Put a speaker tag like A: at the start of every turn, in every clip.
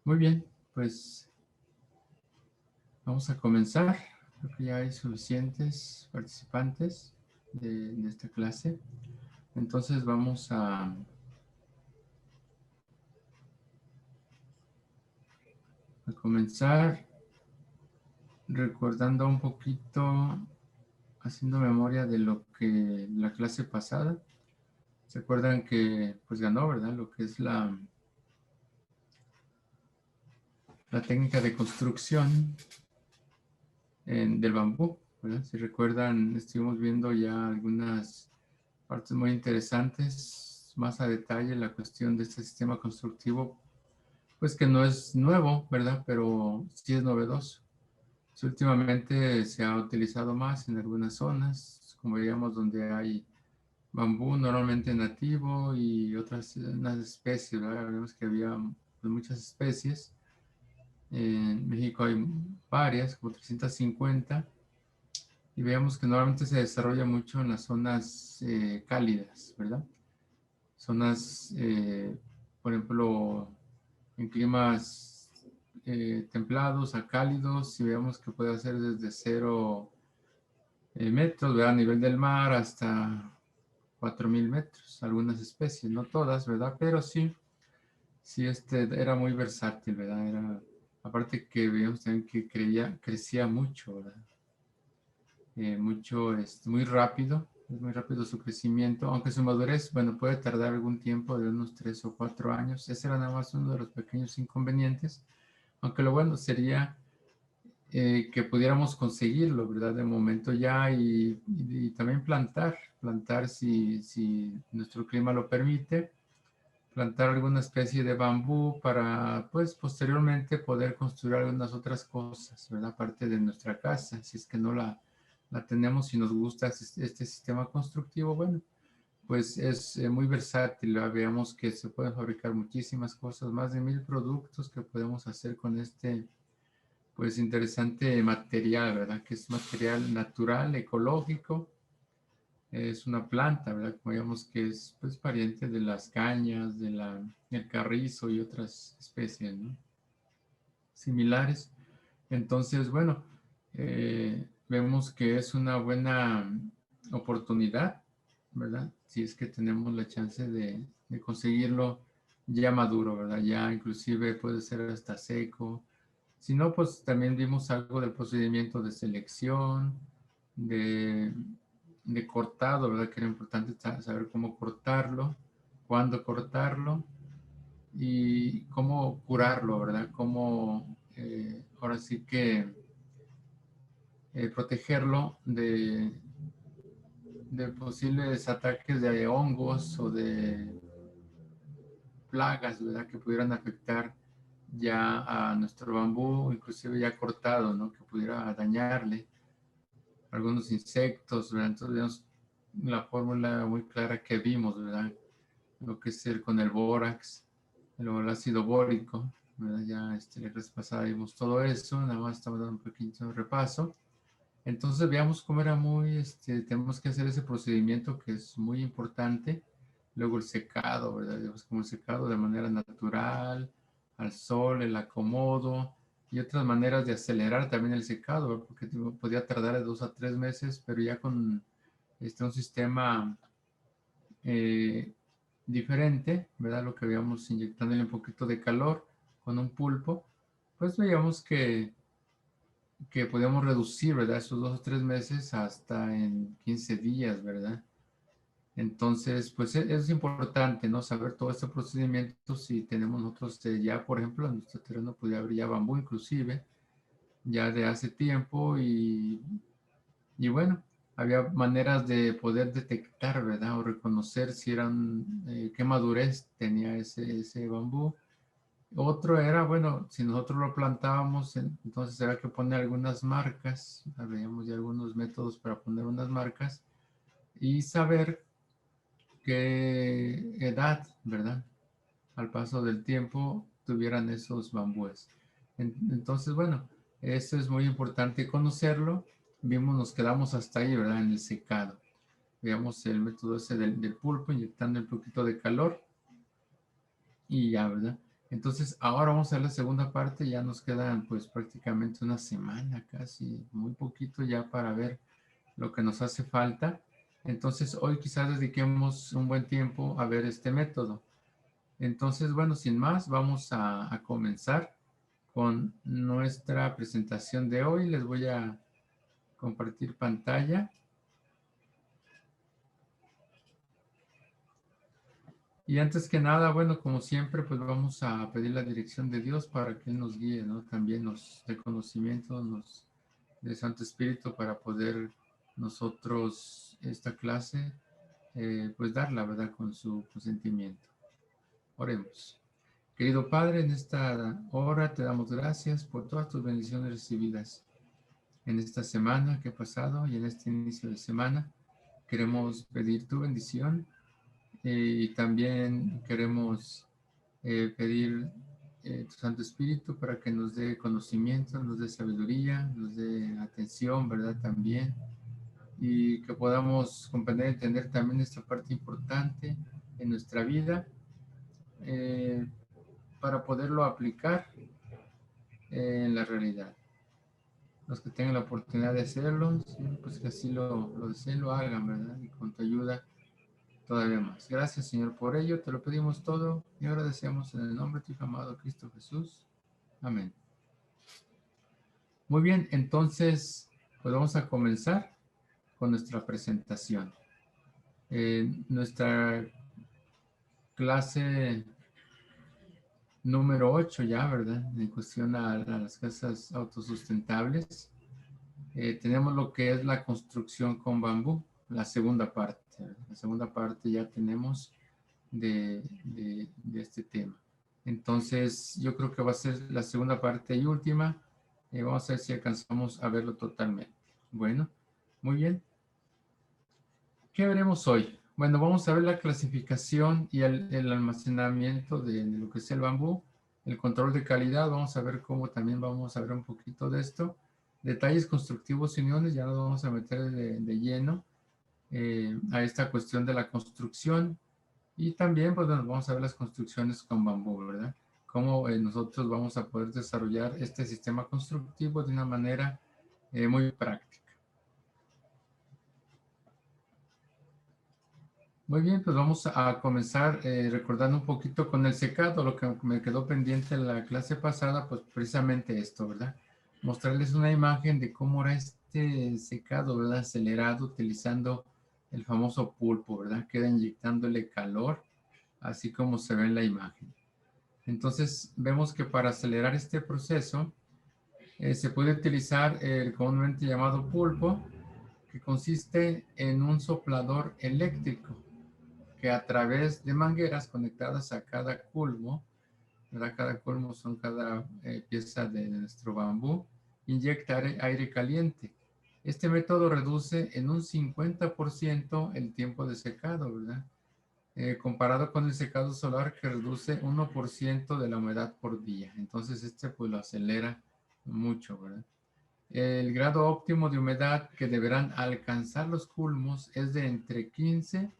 A: Muy bien, pues vamos a comenzar. Creo que ya hay suficientes participantes de esta clase. Entonces vamos a comenzar recordando un poquito, haciendo memoria de lo que la clase pasada. ¿Se acuerdan que pues ganó, verdad? Lo que es la técnica de construcción del bambú, ¿verdad? Si recuerdan, estuvimos viendo ya algunas partes muy interesantes, más a detalle la cuestión de este sistema constructivo, pues que no es nuevo, ¿verdad? Pero sí es novedoso. Sí, últimamente se ha utilizado más en algunas zonas, como digamos, donde hay bambú normalmente nativo y otras unas especies, ¿verdad? Vemos que había pues, muchas especies. En México hay varias, como 350, y veamos que normalmente se desarrolla mucho en las zonas cálidas, ¿verdad? Zonas, por ejemplo, en climas templados a cálidos, y vemos que puede ser desde 0 metros, ¿verdad? A nivel del mar hasta 4000 metros, algunas especies, no todas, ¿verdad? Pero sí, sí, era muy versátil, ¿verdad? Aparte que veíamos también que crecía mucho, ¿verdad? Mucho, es muy rápido su crecimiento, aunque su madurez, bueno, puede tardar algún tiempo de unos 3 o 4 años. Ese era nada más uno de los pequeños inconvenientes, aunque lo bueno sería que pudiéramos conseguirlo, ¿verdad? De momento ya y también plantar si nuestro clima lo permite, plantar alguna especie de bambú para, pues, posteriormente poder construir algunas otras cosas, ¿verdad? Aparte de nuestra casa, si es que no la tenemos y nos gusta este sistema constructivo, bueno, pues es muy versátil, ¿verdad? Veamos que se pueden fabricar muchísimas cosas, más de 1000 productos que podemos hacer con este, pues, interesante material, ¿verdad? Que es material natural, ecológico, es una planta, ¿verdad? Como digamos que es pues pariente de las cañas, del carrizo y otras especies, ¿no? Similares. Entonces, bueno, vemos que es una buena oportunidad, ¿verdad? Si es que tenemos la chance de conseguirlo ya maduro, ¿verdad? Ya inclusive puede ser hasta seco. Si no, pues también vimos algo del procedimiento de selección, de, de cortado, ¿verdad? Que era importante saber cómo cortarlo, cuándo cortarlo y cómo curarlo, ¿verdad? Cómo ahora sí que protegerlo de posibles ataques de hongos o de plagas, ¿verdad? Que pudieran afectar ya a nuestro bambú, inclusive ya cortado, ¿no? Que pudiera dañarle algunos insectos, ¿verdad? Entonces vemos la fórmula muy clara que vimos, ¿verdad? Lo que es con el bórax, el ácido bórico, ¿verdad? Ya la vez pasada vimos todo eso, nada más estamos dando un pequeño repaso. Entonces veamos cómo era tenemos que hacer ese procedimiento que es muy importante. Luego el secado, ¿verdad? Digamos, como el secado de manera natural, al sol, el acomodo y otras maneras de acelerar también el secado, ¿verdad? Porque podía tardar de 2 a 3 meses, pero ya con un sistema eh, diferente, ¿verdad? Lo que veíamos inyectándole un poquito de calor con un pulpo, pues veíamos que podíamos reducir, ¿verdad? Esos 2 o 3 meses hasta en 15 días, ¿verdad? Entonces, pues es importante, ¿no? Saber todo este procedimiento si tenemos nosotros ya, por ejemplo, en nuestro terreno podría haber ya bambú inclusive, ya de hace tiempo y bueno, había maneras de poder detectar, ¿verdad? O reconocer si qué madurez tenía ese bambú. Otro era, bueno, si nosotros lo plantábamos, entonces había que poner algunas marcas, habíamos ya algunos métodos para poner unas marcas y saber qué edad, ¿verdad? Al paso del tiempo tuvieran esos bambúes. Entonces, bueno, eso es muy importante conocerlo. Vimos, nos quedamos hasta ahí, ¿verdad? En el secado. Veamos el método ese del pulpo, inyectando un poquito de calor y ya, ¿verdad? Entonces, ahora vamos a ver la segunda parte. Ya nos quedan pues prácticamente una semana, casi muy poquito ya para ver lo que nos hace falta. Entonces, hoy quizás dediquemos un buen tiempo a ver este método. Entonces, bueno, sin más, vamos a comenzar con nuestra presentación de hoy. Les voy a compartir pantalla. Y antes que nada, bueno, como siempre, pues vamos a pedir la dirección de Dios para que Él nos guíe, ¿no? También nos dé conocimiento, nos dé Santo Espíritu para poder nosotros esta clase, pues darla, ¿verdad? Con su consentimiento. Oremos. Querido Padre, en esta hora te damos gracias por todas tus bendiciones recibidas en esta semana que ha pasado y en este inicio de semana. Queremos pedir tu bendición y también queremos pedir tu Santo Espíritu para que nos dé conocimiento, nos dé sabiduría, nos dé atención, ¿verdad? También. Y que podamos comprender y entender también esta parte importante en nuestra vida eh, para poderlo aplicar en la realidad. Los que tengan la oportunidad de hacerlo, sí, pues que así lo deseen, lo hagan, ¿verdad? Y con tu ayuda todavía más. Gracias, Señor, por ello. Te lo pedimos todo y agradecemos en el nombre de tu Hijo amado Cristo Jesús. Amén. Muy bien, entonces, pues vamos a comenzar con nuestra presentación. Nuestra clase número 8 ya, ¿verdad? En cuestión a las casas autosustentables. Tenemos lo que es la construcción con bambú, la segunda parte. La segunda parte ya tenemos de este tema. Entonces, yo creo que va a ser la segunda parte y última. Vamos a ver si alcanzamos a verlo totalmente. Bueno, muy bien. ¿Qué veremos hoy? Bueno, vamos a ver la clasificación y el almacenamiento de lo que es el bambú, el control de calidad. Vamos a ver cómo también vamos a ver un poquito de esto. Detalles constructivos y uniones, ya nos vamos a meter de lleno a esta cuestión de la construcción. Y también, pues bueno, vamos a ver las construcciones con bambú, ¿verdad? Cómo nosotros vamos a poder desarrollar este sistema constructivo de una manera muy práctica. Muy bien, pues vamos a comenzar recordando un poquito con el secado, lo que me quedó pendiente en la clase pasada, pues precisamente esto, ¿verdad? Mostrarles una imagen de cómo era este secado, ¿verdad? Acelerado, utilizando el famoso pulpo, ¿verdad? Queda inyectándole calor, así como se ve en la imagen. Entonces, vemos que para acelerar este proceso, se puede utilizar el comúnmente llamado pulpo, que consiste en un soplador eléctrico que a través de mangueras conectadas a cada culmo, ¿verdad? Cada culmo son cada pieza de nuestro bambú, inyecta aire caliente. Este método reduce en un 50% el tiempo de secado, ¿verdad? Comparado con el secado solar que reduce 1% de la humedad por día. Entonces este pues lo acelera mucho, ¿verdad? El grado óptimo de humedad que deberán alcanzar los culmos es de entre 15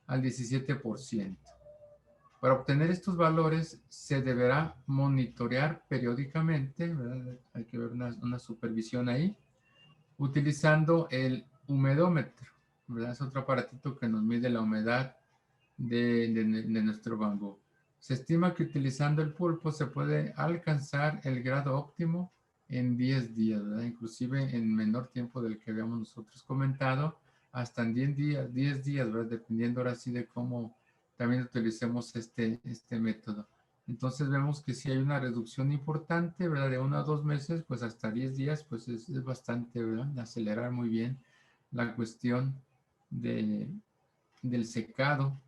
A: al 17%. Para obtener estos valores se deberá monitorear periódicamente, ¿verdad? Hay que ver una supervisión ahí, utilizando el humedómetro, ¿verdad? Es otro aparatito que nos mide la humedad de nuestro bambú. Se estima que utilizando el pulpo se puede alcanzar el grado óptimo en 10 días, ¿verdad? Inclusive en menor tiempo del que habíamos nosotros comentado, hasta en 10 días, ¿verdad? Dependiendo ahora sí de cómo también utilicemos este método. Entonces vemos que si hay una reducción importante, ¿verdad? De 1 a 2 meses, pues hasta 10 días, pues es bastante, ¿verdad? Acelerar muy bien la cuestión del secado,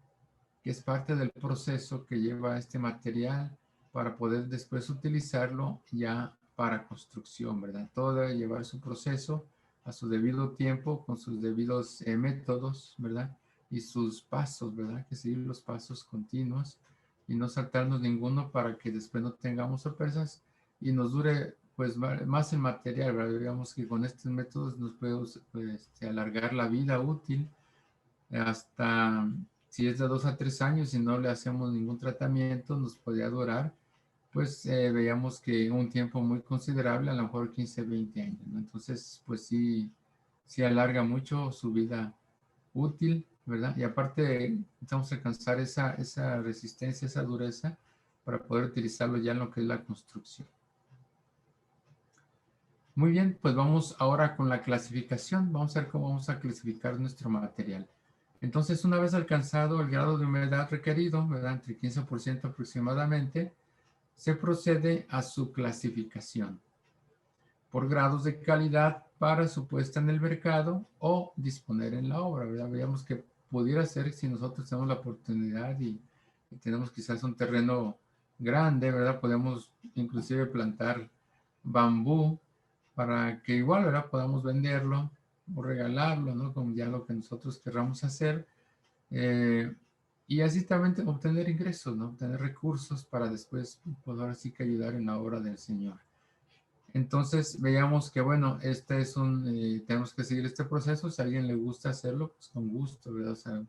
A: que es parte del proceso que lleva este material para poder después utilizarlo ya para construcción, ¿verdad? Todo debe llevar su proceso a su debido tiempo, con sus debidos métodos, ¿verdad? Y sus pasos, ¿verdad? Que seguir los pasos continuos y no saltarnos ninguno para que después no tengamos sorpresas y nos dure pues más el material, ¿verdad? Digamos que con estos métodos nos puede pues, alargar la vida útil hasta, si es de 2 a 3 años y no le hacemos ningún tratamiento, nos podría durar pues veíamos que un tiempo muy considerable, a lo mejor 15, 20 años, ¿no? Entonces, pues sí, sí alarga mucho su vida útil, ¿verdad? Y aparte, necesitamos alcanzar esa resistencia, esa dureza, para poder utilizarlo ya en lo que es la construcción. Muy bien, pues vamos ahora con la clasificación. Vamos a ver cómo vamos a clasificar nuestro material. Entonces, una vez alcanzado el grado de humedad requerido, ¿verdad? Entre 15% aproximadamente, se procede a su clasificación por grados de calidad para su puesta en el mercado o disponer en la obra, ¿verdad? Veíamos que pudiera ser si nosotros tenemos la oportunidad y tenemos quizás un terreno grande, ¿verdad? Podemos inclusive plantar bambú para que igual, ¿verdad? Podamos venderlo o regalarlo, ¿no? Como ya lo que nosotros querramos hacer. Eh, y así también obtener ingresos, ¿no? Obtener recursos para después poder así que ayudar en la obra del Señor. Entonces veíamos que, bueno, este es tenemos que seguir este proceso. Si a alguien le gusta hacerlo, pues con gusto, ¿verdad? O sea,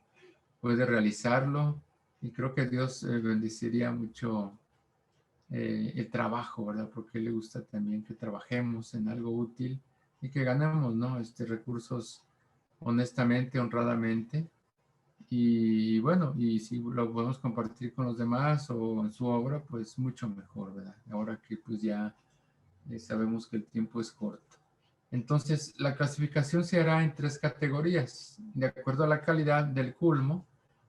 A: puede realizarlo y creo que Dios bendeciría mucho el trabajo, ¿verdad? Porque a él le gusta también que trabajemos en algo útil y que ganemos, ¿no? Recursos honestamente, honradamente. Y bueno, y si lo podemos compartir con los demás o en su obra, pues mucho mejor, ¿verdad? Ahora que pues ya sabemos que el tiempo es corto. Entonces, la clasificación se hará en 3 categorías, de acuerdo a la calidad del culmo,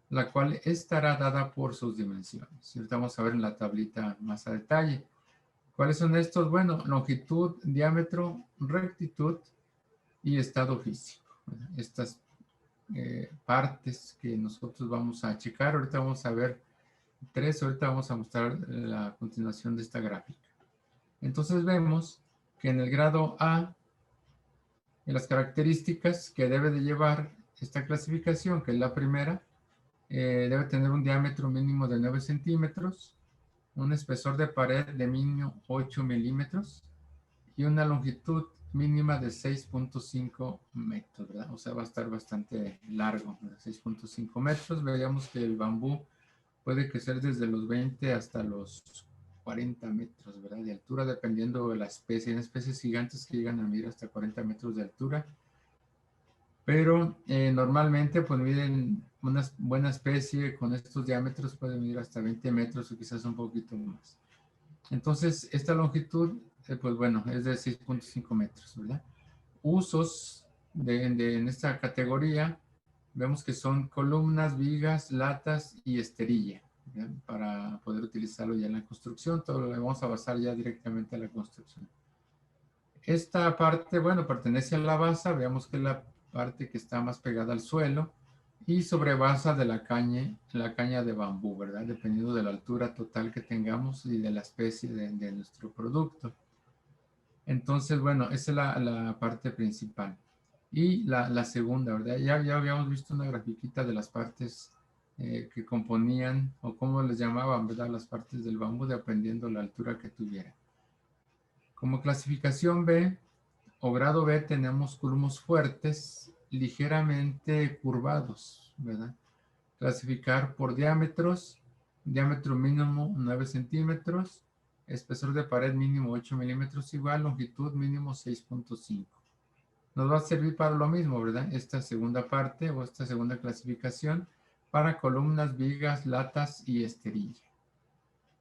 A: la cual estará dada por sus dimensiones. Y ahorita vamos a ver en la tablita más a detalle. ¿Cuáles son estos? Bueno, longitud, diámetro, rectitud y estado físico. Estas partes que nosotros vamos a checar. Ahorita vamos a ver 3, ahorita vamos a mostrar la continuación de esta gráfica. Entonces vemos que en el grado A, en las características que debe de llevar esta clasificación, que es la primera, debe tener un diámetro mínimo de 9 centímetros, un espesor de pared de mínimo 8 milímetros y una longitud mínima de 6.5 metros, ¿verdad? O sea, va a estar bastante largo, 6.5 metros. Veíamos que el bambú puede crecer desde los 20 hasta los 40 metros, ¿verdad? De altura, dependiendo de la especie. Hay especies gigantes que llegan a medir hasta 40 metros de altura. Pero normalmente, pues miden una buena especie con estos diámetros, puede medir hasta 20 metros o quizás un poquito más. Entonces, esta longitud, pues bueno, es de 6.5 metros, ¿verdad? Usos en esta categoría, vemos que son columnas, vigas, latas y esterilla, ¿verdad? Para poder utilizarlo ya en la construcción. Todo lo vamos a basar ya directamente a la construcción. Esta parte, bueno, pertenece a la basa. Veamos que es la parte que está más pegada al suelo y sobre basa de la caña de bambú, ¿verdad? Dependiendo de la altura total que tengamos y de la especie de nuestro producto. Entonces, bueno, esa es la parte principal. Y la segunda, ¿verdad? Ya habíamos visto una grafiquita de las partes que componían o cómo les llamaban, ¿verdad? Las partes del bambú dependiendo la altura que tuviera. Como clasificación B o grado B tenemos culmos fuertes ligeramente curvados, ¿verdad? Clasificar por diámetros, diámetro mínimo 9 centímetros, espesor de pared mínimo 8 milímetros igual, longitud mínimo 6.5. Nos va a servir para lo mismo, ¿verdad? Esta segunda parte o esta segunda clasificación para columnas, vigas, latas y esterilla.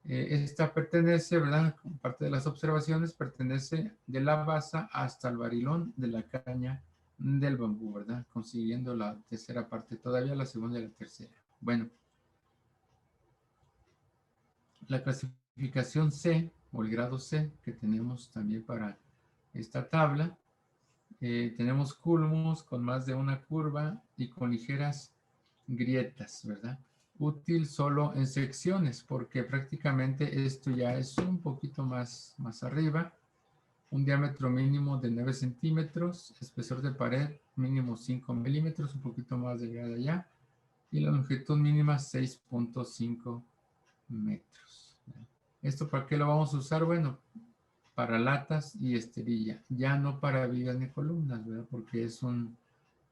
A: Esta pertenece, ¿verdad? Parte de las observaciones, pertenece de la basa hasta el varilón de la caña del bambú, ¿verdad? Consiguiendo la tercera parte todavía, la segunda y la tercera. Bueno, la clasificación C o el grado C que tenemos también para esta tabla, tenemos culmos con más de una curva y con ligeras grietas, ¿verdad? Útil solo en secciones porque prácticamente esto ya es un poquito más arriba. Un diámetro mínimo de 9 centímetros, espesor de pared mínimo 5 milímetros, un poquito más delgada ya, y la longitud mínima 6.5 metros. ¿Esto para qué lo vamos a usar? Bueno, para latas y esterilla, ya no para vigas ni columnas, ¿verdad? Porque es un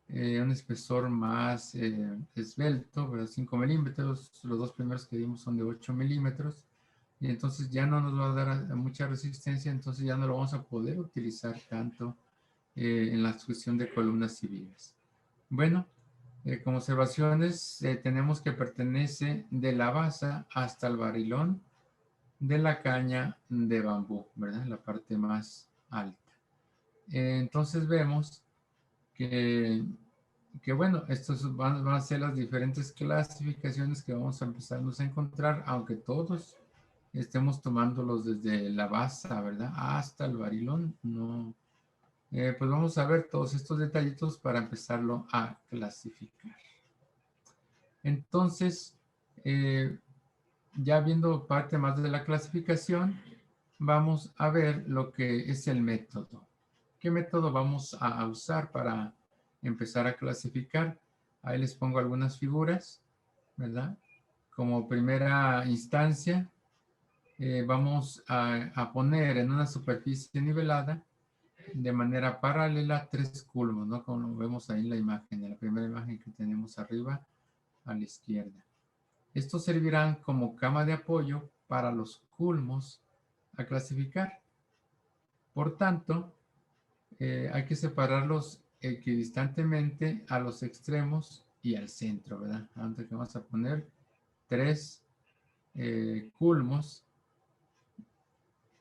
A: espesor más esbelto, ¿verdad? 5 milímetros, los dos primeros que dimos son de 8 milímetros, y entonces ya no nos va a dar mucha resistencia, entonces ya no lo vamos a poder utilizar tanto en la cuestión de columnas y vigas. Bueno, como observaciones tenemos que pertenece de la base hasta el barilón de la caña de bambú, ¿verdad? La parte más alta. Entonces vemos que, bueno, estos van a ser las diferentes clasificaciones que vamos a empezarnos a encontrar, aunque todos estemos tomándolos desde la base, ¿verdad? Hasta el barilón, no. Pues vamos a ver todos estos detallitos para empezarlo a clasificar. Entonces, ya viendo parte más de la clasificación, vamos a ver lo que es el método. ¿Qué método vamos a usar para empezar a clasificar? Ahí les pongo algunas figuras, ¿verdad? Como primera instancia, vamos a poner en una superficie nivelada de manera paralela 3 culmos, ¿no? Como lo vemos ahí en la imagen, en la primera imagen que tenemos arriba a la izquierda. Estos servirán como cama de apoyo para los culmos a clasificar. Por tanto, hay que separarlos equidistantemente a los extremos y al centro, ¿verdad? Antes que vamos a poner 3 culmos,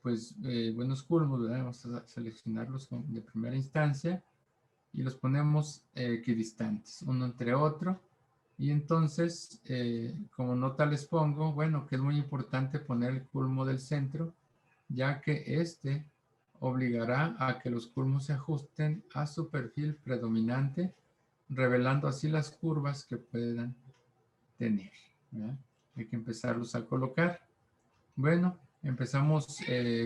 A: pues buenos culmos, ¿verdad? Vamos a seleccionarlos de primera instancia y los ponemos equidistantes, uno entre otro. Y entonces, como nota les pongo, bueno, que es muy importante poner el culmo del centro, ya que este obligará a que los culmos se ajusten a su perfil predominante, revelando así las curvas que puedan tener, ¿verdad? Hay que empezarlos a colocar. Bueno, empezamos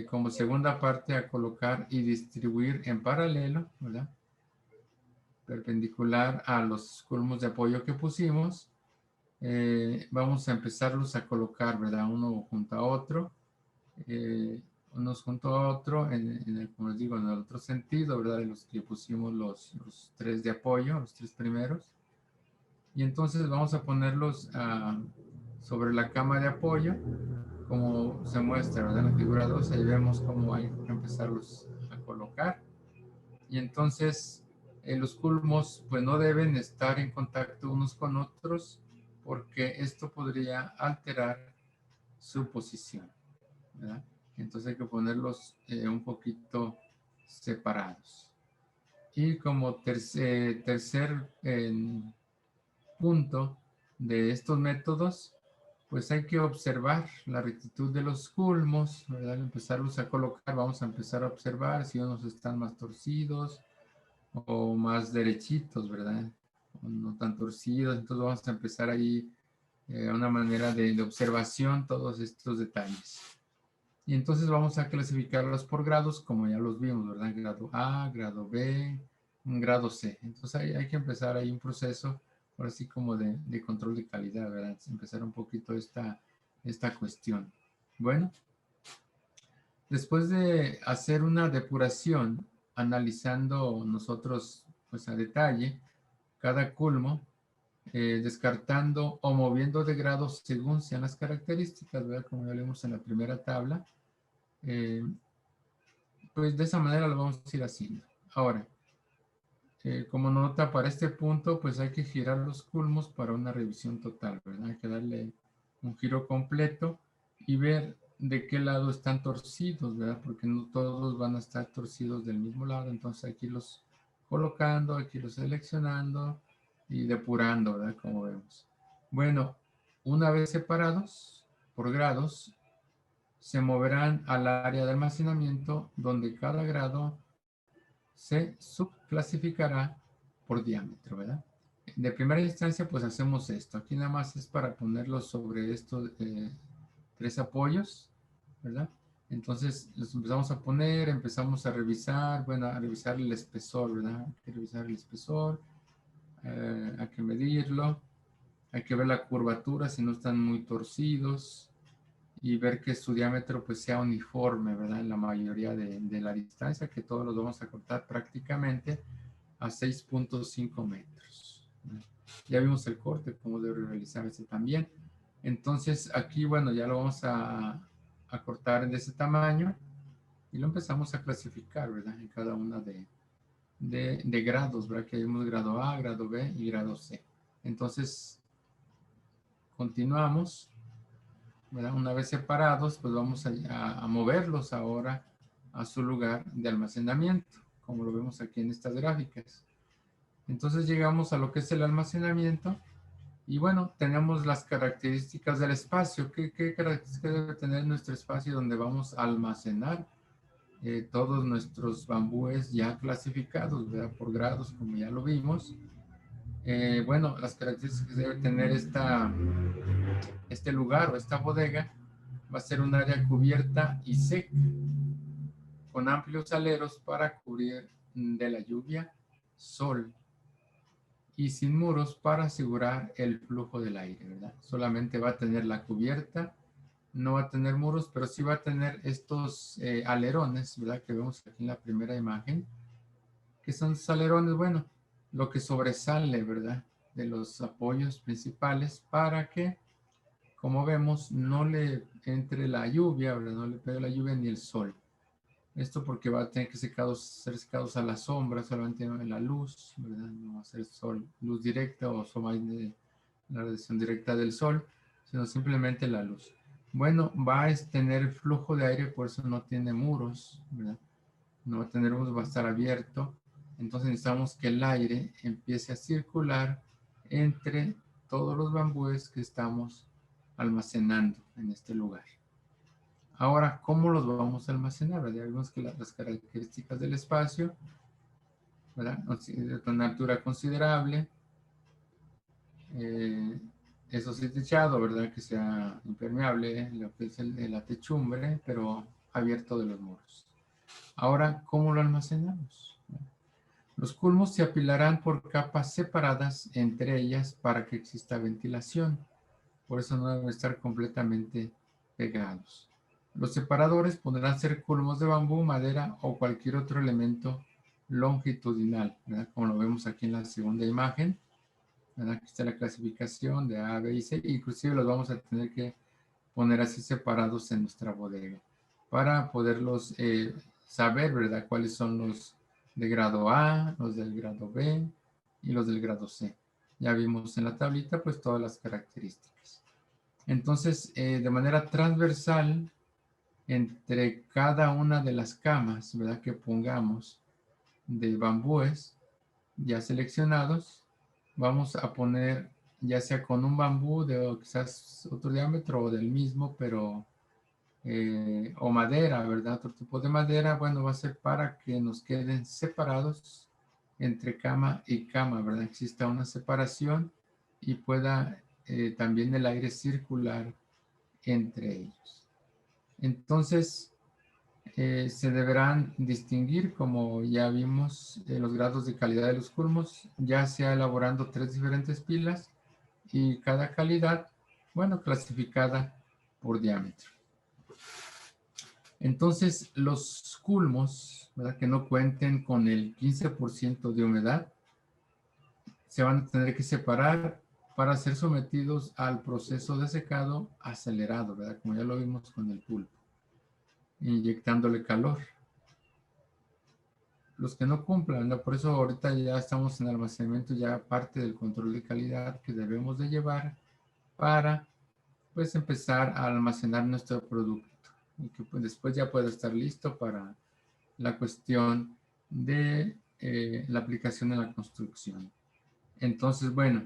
A: como segunda parte a colocar y distribuir en paralelo, ¿verdad? Perpendicular a los culmos de apoyo que pusimos. Vamos a empezarlos a colocar, ¿verdad? Uno junto a otro, unos junto a otro, como les digo, en el otro sentido, ¿verdad? En los que pusimos los 3 de apoyo, los 3 primeros. Y entonces vamos a ponerlos sobre la cama de apoyo, como se muestra, ¿verdad? En la figura 2, ahí vemos cómo hay que empezarlos a colocar. Y entonces los culmos pues no deben estar en contacto unos con otros porque esto podría alterar su posición, ¿verdad? Entonces hay que ponerlos un poquito separados. Y como tercer punto de estos métodos, pues hay que observar la rectitud de los culmos, ¿verdad? Al empezarlos a colocar, vamos a empezar a observar si unos están más torcidos o más derechitos, ¿verdad? O no tan torcidos. Entonces vamos a empezar ahí una manera de observación todos estos detalles. Y entonces vamos a clasificarlos por grados, como ya los vimos, ¿verdad? Grado A, grado B, un grado C. Entonces hay que empezar ahí un proceso, por así como de control de calidad, ¿verdad? Empezar un poquito esta cuestión. Bueno, después de hacer una depuración, analizando nosotros pues a detalle cada culmo, descartando o moviendo de grado según sean las características, ¿verdad? Como ya vimos en la primera tabla, pues de esa manera lo vamos a ir haciendo. Ahora, como nota para este punto, pues hay que girar los culmos para una revisión total, ¿verdad? Hay que darle un giro completo y ver de qué lado están torcidos, ¿verdad? Porque no todos van a estar torcidos del mismo lado, entonces aquí los colocando, aquí los seleccionando y depurando, ¿verdad? Como vemos. Bueno, una vez separados por grados, se moverán al área de almacenamiento donde cada grado se subclasificará por diámetro, ¿verdad? De primera instancia, pues hacemos esto. Aquí nada más es para ponerlo sobre estos 3 apoyos, ¿verdad? Entonces los empezamos a poner, empezamos a revisar, bueno, a revisar el espesor, ¿verdad? Hay que revisar el espesor, hay que medirlo, hay que ver la curvatura, si no están muy torcidos, y ver que su diámetro pues sea uniforme, ¿verdad? En la mayoría de la distancia, que todos los vamos a cortar prácticamente a 6.5 metros. Ya vimos el corte, cómo debe realizarse también. Entonces aquí, bueno, ya lo vamos a a cortar de ese tamaño y lo empezamos a clasificar, ¿verdad? En cada una de grados, ¿verdad? Que vimos grado A, grado B y grado C. Entonces, continuamos, ¿verdad? Una vez separados, pues vamos a moverlos ahora a su lugar de almacenamiento, como lo vemos aquí en estas gráficas. Entonces llegamos a lo que es el almacenamiento y bueno, tenemos las características del espacio. ¿Qué características debe tener nuestro espacio donde vamos a almacenar todos nuestros bambúes ya clasificados, ¿verdad? Por grados, como ya lo vimos? Bueno, las características que debe tener este lugar o esta bodega va a ser un área cubierta y seca, con amplios aleros para cubrir de la lluvia, sol, y sin muros para asegurar el flujo del aire, ¿verdad? Solamente va a tener la cubierta, no va a tener muros, pero sí va a tener estos alerones, ¿verdad? Que vemos aquí en la primera imagen, que son alerones, bueno, lo que sobresale, ¿verdad? De los apoyos principales para que, como vemos, no le entre la lluvia, ¿verdad? No le pegue la lluvia ni el sol. Esto porque va a tener que ser secados a la sombra, solamente en la luz, ¿verdad? No va a ser sol, luz directa o la radiación directa del sol, sino simplemente la luz. Bueno, va a tener flujo de aire, por eso no tiene muros, ¿verdad? No va a tener muros, va a estar abierto. Entonces necesitamos que el aire empiece a circular entre todos los bambúes que estamos almacenando en este lugar. Ahora, ¿cómo los vamos a almacenar? Ya vimos que las características del espacio, ¿verdad? De una altura considerable, eso sí techado, ¿verdad? Que sea impermeable, lo que es la techumbre, pero abierto de los muros. Ahora, ¿cómo lo almacenamos? Los culmos se apilarán por capas separadas entre ellas para que exista ventilación. Por eso no deben estar completamente pegados. Los separadores podrán ser culmos de bambú, madera o cualquier otro elemento longitudinal, ¿verdad? Como lo vemos aquí en la segunda imagen, ¿verdad? Aquí está la clasificación de A, B y C. Inclusive los vamos a tener que poner así separados en nuestra bodega para poderlos saber, ¿verdad? Cuáles son los de grado A, los del grado B y los del grado C. Ya vimos en la tablita pues todas las características. Entonces, de manera transversal, entre cada una de las camas, ¿verdad? Que pongamos de bambúes ya seleccionados, vamos a poner ya sea con un bambú de quizás otro diámetro o del mismo, pero o madera, ¿verdad? Otro tipo de madera, bueno, va a ser para que nos queden separados entre cama y cama, ¿verdad? Exista una separación y pueda también el aire circular entre ellos. Entonces, se deberán distinguir, como ya vimos, los grados de calidad de los culmos, ya sea elaborando 3 diferentes pilas y cada calidad, bueno, clasificada por diámetro. Entonces, los culmos, ¿verdad? Que no cuenten con el 15% de humedad, se van a tener que separar para ser sometidos al proceso de secado acelerado, ¿verdad? Como ya lo vimos con el pulpo, inyectándole calor. Los que no cumplan, ¿no? Por eso ahorita ya estamos en almacenamiento, ya parte del control de calidad que debemos de llevar para, pues, empezar a almacenar nuestro producto y que pues, después ya pueda estar listo para la cuestión de la aplicación en la construcción. Entonces, bueno,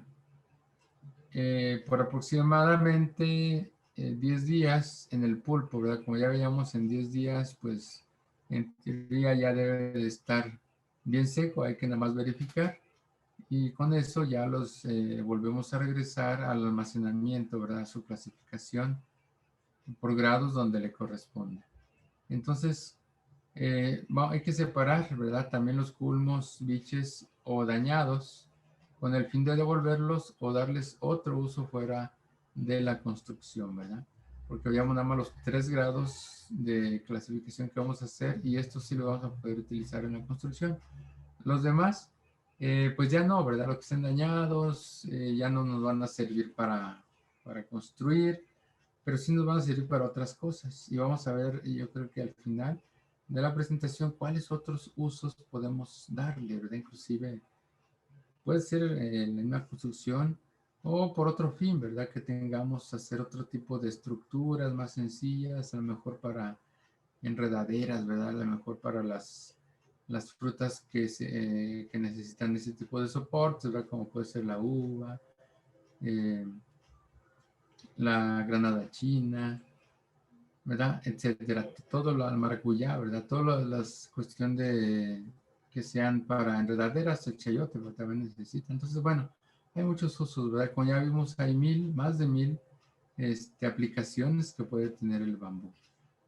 A: por aproximadamente 10 días en el pulpo, ¿verdad? Como ya veíamos, en 10 días, pues en teoría ya debe de estar bien seco, hay que nada más verificar. Y con eso ya los volvemos a regresar al almacenamiento, ¿verdad? Su clasificación por grados donde le corresponde. Entonces, hay que separar, ¿verdad? También los culmos, biches o dañados con el fin de devolverlos o darles otro uso fuera de la construcción, ¿verdad? Porque veíamos nada más los 3 grados de clasificación que vamos a hacer y estos sí lo vamos a poder utilizar en la construcción. Los demás, pues ya no, ¿verdad? Los que estén dañados ya no nos van a servir para construir. pero sí nos van a servir para otras cosas. Y vamos a ver, yo creo que al final de la presentación, cuáles otros usos podemos darle, ¿verdad? Inclusive puede ser en una construcción o por otro fin, ¿verdad? Que tengamos hacer otro tipo de estructuras más sencillas, a lo mejor para enredaderas, ¿verdad? A lo mejor para las frutas que necesitan ese tipo de soportes, ¿verdad? Como puede ser la uva, eh, la granada china, ¿verdad? Etcétera. Todo lo al maracuyá, ¿verdad? Todas las cuestiones de que sean para enredaderas, el chayote, lo también necesita. Entonces, bueno, hay muchos usos, ¿verdad? Como ya vimos, hay más de 1000 aplicaciones que puede tener el bambú.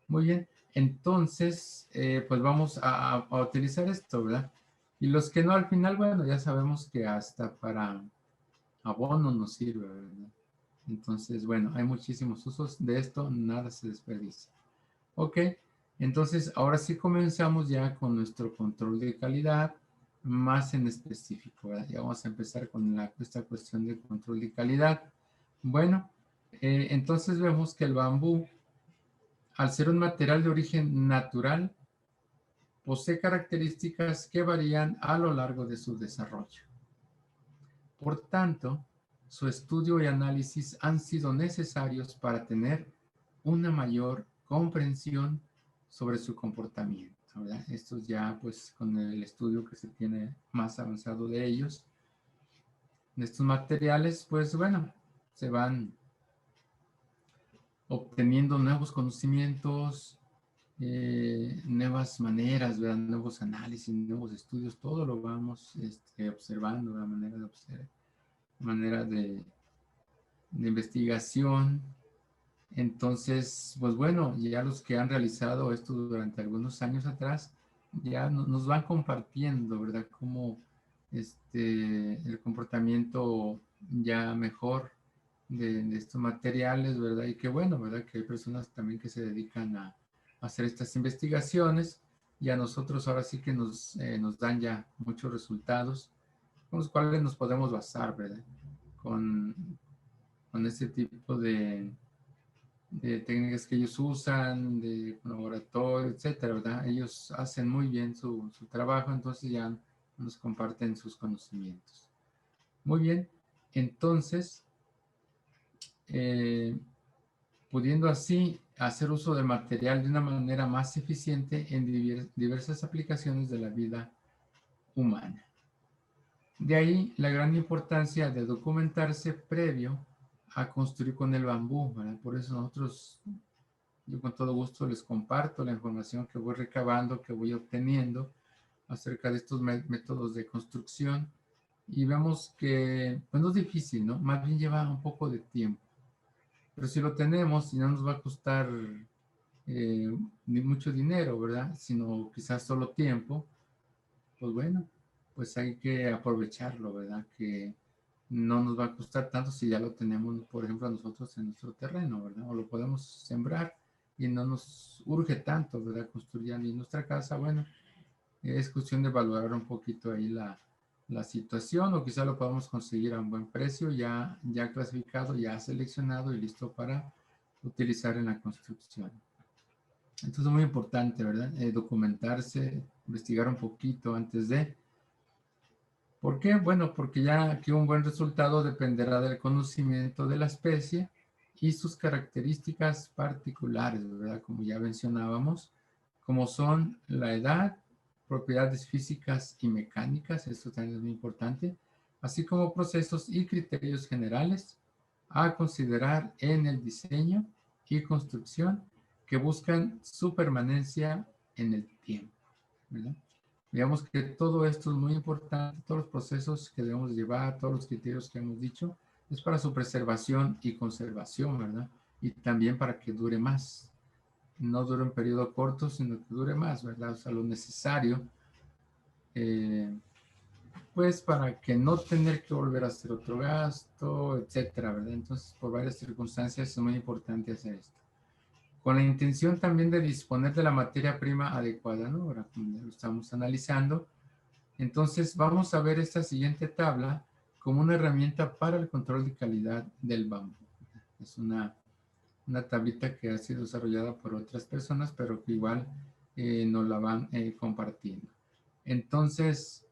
A: Muy bien, entonces, pues vamos a utilizar esto, ¿verdad? Y los que no, al final, bueno, ya sabemos que hasta para abono nos sirve, ¿verdad? Entonces, bueno, hay muchísimos usos de esto, nada se desperdicia. Ok, entonces ahora sí comenzamos ya con nuestro control de calidad más en específico, ¿verdad? Ya vamos a empezar con esta cuestión de control de calidad. Bueno, entonces vemos que el bambú, al ser un material de origen natural, posee características que varían a lo largo de su desarrollo. Por tanto, su estudio y análisis han sido necesarios para tener una mayor comprensión sobre su comportamiento, ¿verdad? Esto ya pues con el estudio que se tiene más avanzado de ellos, de estos materiales, pues bueno, se van obteniendo nuevos conocimientos, nuevas maneras, ¿verdad? Nuevos análisis, nuevos estudios, todo lo vamos observando, la manera de observar, manera de investigación. Entonces, pues bueno, ya los que han realizado esto durante algunos años atrás, ya nos van compartiendo, ¿verdad? Cómo el comportamiento ya mejor de estos materiales, ¿verdad? Y qué bueno, ¿verdad? Que hay personas también que se dedican a hacer estas investigaciones y a nosotros ahora sí que nos dan ya muchos resultados con los cuales nos podemos basar, ¿verdad? Con, con este tipo de técnicas que ellos usan, de laboratorio, etcétera, ¿verdad? Ellos hacen muy bien su trabajo, entonces ya nos comparten sus conocimientos. Muy bien, entonces, eh, pudiendo así hacer uso del material de una manera más eficiente en diversas aplicaciones de la vida humana. De ahí la gran importancia de documentarse previo a construir con el bambú, ¿verdad? Por eso nosotros, yo con todo gusto les comparto la información que voy recabando, que voy obteniendo acerca de estos métodos de construcción y vemos que, pues no es difícil, ¿no? Más bien lleva un poco de tiempo. Pero si lo tenemos y no nos va a costar ni mucho dinero, ¿verdad? Sino quizás solo tiempo, pues bueno, pues hay que aprovecharlo, ¿verdad? Que no nos va a costar tanto si ya lo tenemos, por ejemplo, nosotros en nuestro terreno, ¿verdad? O lo podemos sembrar y no nos urge tanto, ¿verdad? Construir en nuestra casa, bueno, es cuestión de valorar un poquito ahí la situación o quizá lo podamos conseguir a un buen precio, ya clasificado, ya seleccionado y listo para utilizar en la construcción. Entonces es muy importante, ¿verdad? Documentarse, investigar un poquito antes de. ¿Por qué? Bueno, porque ya aquí un buen resultado dependerá del conocimiento de la especie y sus características particulares, ¿verdad? Como ya mencionábamos, como son la edad, propiedades físicas y mecánicas, esto también es muy importante, así como procesos y criterios generales a considerar en el diseño y construcción que buscan su permanencia en el tiempo, ¿verdad? Digamos que todo esto es muy importante, todos los procesos que debemos llevar, todos los criterios que hemos dicho, es para su preservación y conservación, ¿verdad? Y también para que dure más. No dure un periodo corto, sino que dure más, ¿verdad? O sea, lo necesario, eh, pues para que no tener que volver a hacer otro gasto, etcétera, ¿verdad? Entonces, por varias circunstancias es muy importante hacer esto. Con la intención también de disponer de la materia prima adecuada, ¿no? Ahora, como lo estamos analizando, entonces vamos a ver esta siguiente tabla como una herramienta para el control de calidad del bambú. Es una una tablita que ha sido desarrollada por otras personas, pero que igual nos la van compartiendo. Entonces,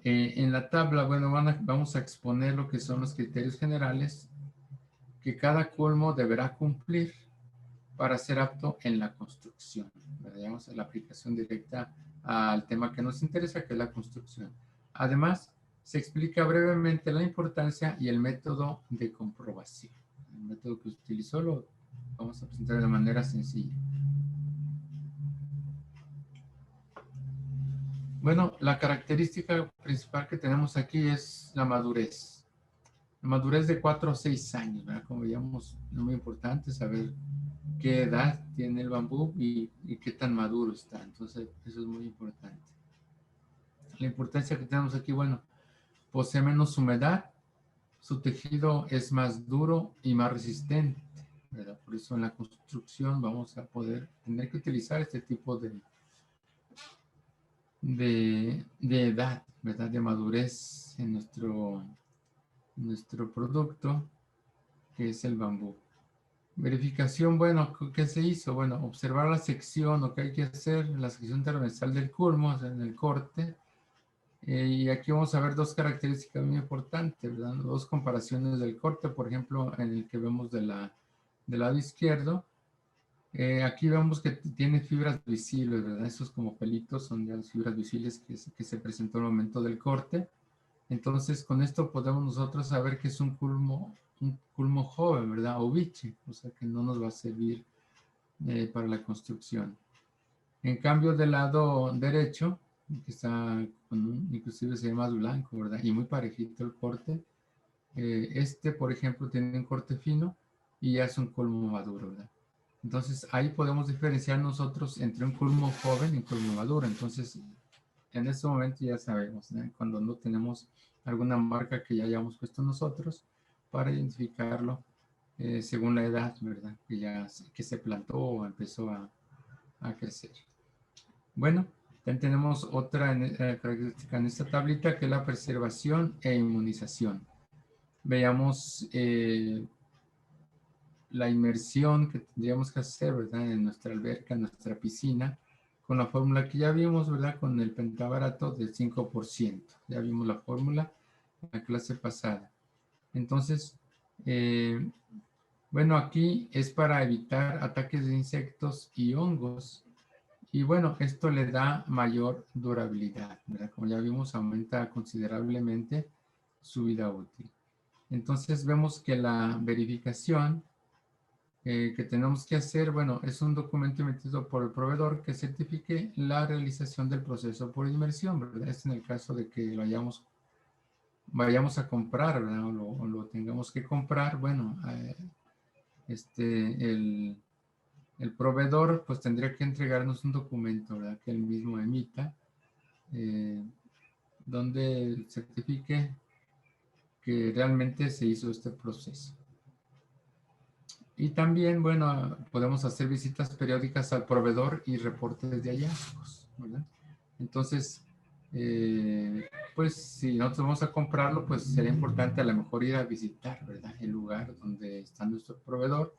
A: en la tabla, bueno, vamos a exponer lo que son los criterios generales que cada colmo deberá cumplir para ser apto en la construcción. Veamos la aplicación directa al tema que nos interesa, que es la construcción. Además, se explica brevemente la importancia y el método de comprobación. El método que utilizó lo vamos a presentar de manera sencilla. Bueno, la característica principal que tenemos aquí es la madurez. La madurez de 4 a 6 años, ¿verdad? Como veíamos, es muy importante saber qué edad tiene el bambú y qué tan maduro está. Entonces, eso es muy importante. La importancia que tenemos aquí, bueno, posee menos humedad, su tejido es más duro y más resistente, ¿verdad? Por eso en la construcción vamos a poder tener que utilizar este tipo de edad, ¿verdad? De madurez en nuestro producto, que es el bambú. Verificación, bueno, ¿qué se hizo? Bueno, observar la sección, lo que hay que hacer, la sección transversal del culmo, o sea, en el corte. Y aquí vamos a ver dos características muy importantes, ¿verdad? Dos comparaciones del corte, por ejemplo, en el que vemos del lado izquierdo. Aquí vemos que tiene fibras visibles, ¿verdad? Esos como pelitos son ya las fibras visibles que se presentó al momento del corte. Entonces, con esto podemos nosotros saber que es un culmo joven, ¿verdad? O biche, o sea que no nos va a servir para la construcción. En cambio, del lado derecho, que está inclusive se ve más blanco, ¿verdad? Y muy parejito el corte. Por ejemplo, tiene un corte fino y ya es un culmo maduro, ¿verdad? Entonces, ahí podemos diferenciar nosotros entre un culmo joven y un culmo maduro. Entonces, en este momento ya sabemos, ¿no? Cuando no tenemos alguna marca que ya hayamos puesto nosotros para identificarlo según la edad, ¿verdad? Que se plantó o empezó a crecer. Bueno, también tenemos otra característica en esta tablita que es la preservación e inmunización. Veamos la inmersión que tendríamos que hacer, ¿verdad? En nuestra alberca, en nuestra piscina, con la fórmula que ya vimos, ¿verdad? Con el pentabarato del 5%. Ya vimos la fórmula en la clase pasada. Entonces, bueno, aquí es para evitar ataques de insectos y hongos. Y bueno, esto le da mayor durabilidad, ¿verdad? Como ya vimos, aumenta considerablemente su vida útil. Entonces vemos que la verificación que tenemos que hacer, bueno, es un documento emitido por el proveedor que certifique la realización del proceso por inmersión, ¿verdad? Es en el caso de que lo vayamos a comprar, ¿verdad? O lo tengamos que comprar, bueno, el proveedor pues tendría que entregarnos un documento, ¿verdad? Que él mismo emita, donde certifique que realmente se hizo este proceso. Y también, bueno, podemos hacer visitas periódicas al proveedor y reportes de hallazgos, ¿verdad? Entonces, pues si nosotros vamos a comprarlo, pues sería importante a lo mejor ir a visitar, ¿verdad? El lugar donde está nuestro proveedor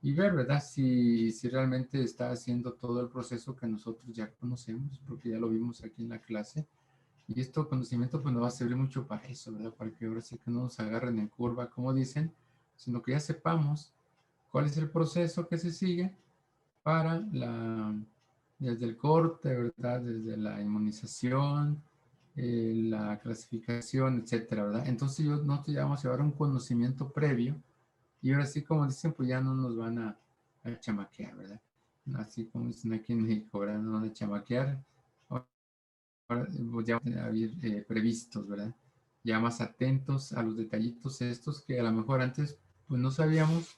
A: y ver, ¿verdad? Si realmente está haciendo todo el proceso que nosotros ya conocemos, porque ya lo vimos aquí en la clase. Y este conocimiento pues nos va a servir mucho para eso, ¿verdad? Para que ahora sí que no nos agarren en curva, como dicen, sino que ya sepamos cuál es el proceso que se sigue para desde el corte, ¿verdad? Desde la inmunización, la clasificación, etcétera, ¿verdad? Entonces nosotros ya vamos a llevar un conocimiento previo y ahora sí, como dicen, pues ya no nos van a chamaquear, ¿verdad? Así como dicen aquí en México, ¿verdad? No van a chamaquear. Ahora pues ya van a haber previstos, ¿verdad? Ya más atentos a los detallitos estos que a lo mejor antes pues no sabíamos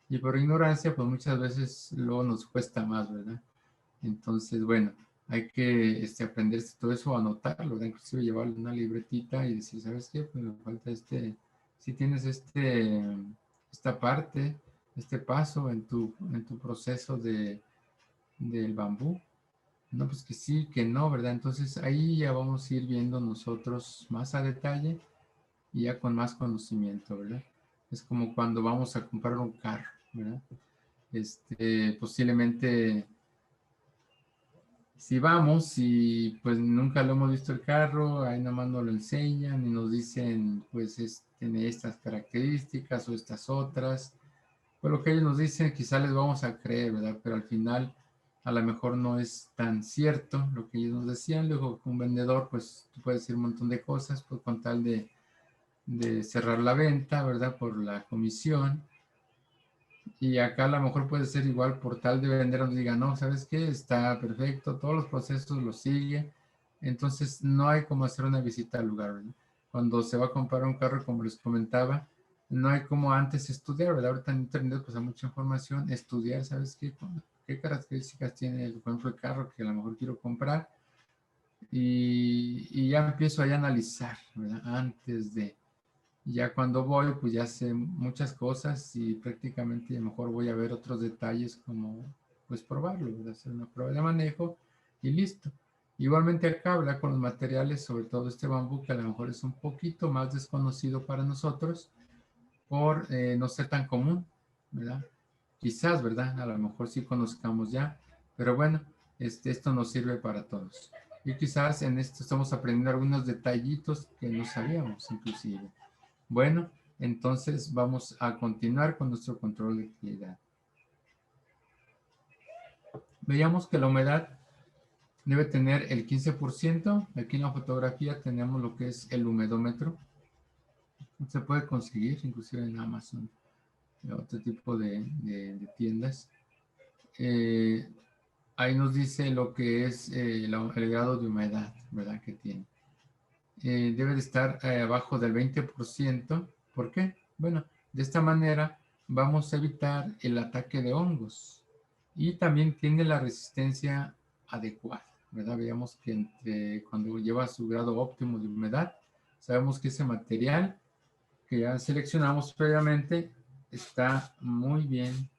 A: y por ignorancia pues muchas veces luego nos cuesta más, ¿verdad? Entonces, bueno, hay que aprenderse todo eso, anotarlo, ¿verdad? Inclusive llevarle una libretita y decir, ¿sabes qué? Pues me falta si tienes esta parte, este paso en tu proceso del bambú. No, pues que sí, que no, ¿verdad? Entonces ahí ya vamos a ir viendo nosotros más a detalle y ya con más conocimiento, ¿verdad? Es como cuando vamos a comprar un carro, ¿verdad? Posiblemente si vamos y pues nunca lo hemos visto el carro, ahí nada más nos lo enseñan y nos dicen, pues tiene estas características o estas otras. Pues lo que ellos nos dicen quizá les vamos a creer, ¿verdad? Pero al final a lo mejor no es tan cierto lo que ellos nos decían. Luego un vendedor, pues tú puedes decir un montón de cosas, pues con tal de cerrar la venta, ¿verdad? Por la comisión. Y acá a lo mejor puede ser igual por tal de vender, nos diga, no, ¿sabes qué? Está perfecto, todos los procesos los sigue. Entonces no hay como hacer una visita al lugar, ¿verdad? Cuando se va a comprar un carro, como les comentaba, no hay como antes estudiar, ¿verdad? Ahorita en internet pues hay mucha información, estudiar, ¿sabes qué? ¿Qué características tiene, por ejemplo, el carro que a lo mejor quiero comprar? Y ya empiezo ahí a analizar, ¿verdad? Antes de... Ya cuando voy, pues ya sé muchas cosas y prácticamente a lo mejor voy a ver otros detalles como, pues probarlo, ¿verdad? Hacer una prueba de manejo y listo. Igualmente acá, ¿verdad? Con los materiales, sobre todo este bambú, que a lo mejor es un poquito más desconocido para nosotros por no ser tan común, ¿verdad? Quizás, ¿verdad? A lo mejor sí conozcamos ya, pero bueno, esto nos sirve para todos. Y quizás en esto estamos aprendiendo algunos detallitos que no sabíamos, inclusive. Bueno, entonces vamos a continuar con nuestro control de calidad. Veamos que la humedad debe tener el 15%. Aquí en la fotografía tenemos lo que es el humedómetro. Se puede conseguir inclusive en Amazon, otro tipo de tiendas. Eh, Ahí nos dice lo que es el grado de humedad, ¿verdad? Que tiene. Debe de estar abajo del 20%. ¿Por qué? Bueno, de esta manera vamos a evitar el ataque de hongos y también tiene la resistencia adecuada, ¿verdad? Veamos que cuando lleva su grado óptimo de humedad, sabemos que ese material que ya seleccionamos previamente está muy bien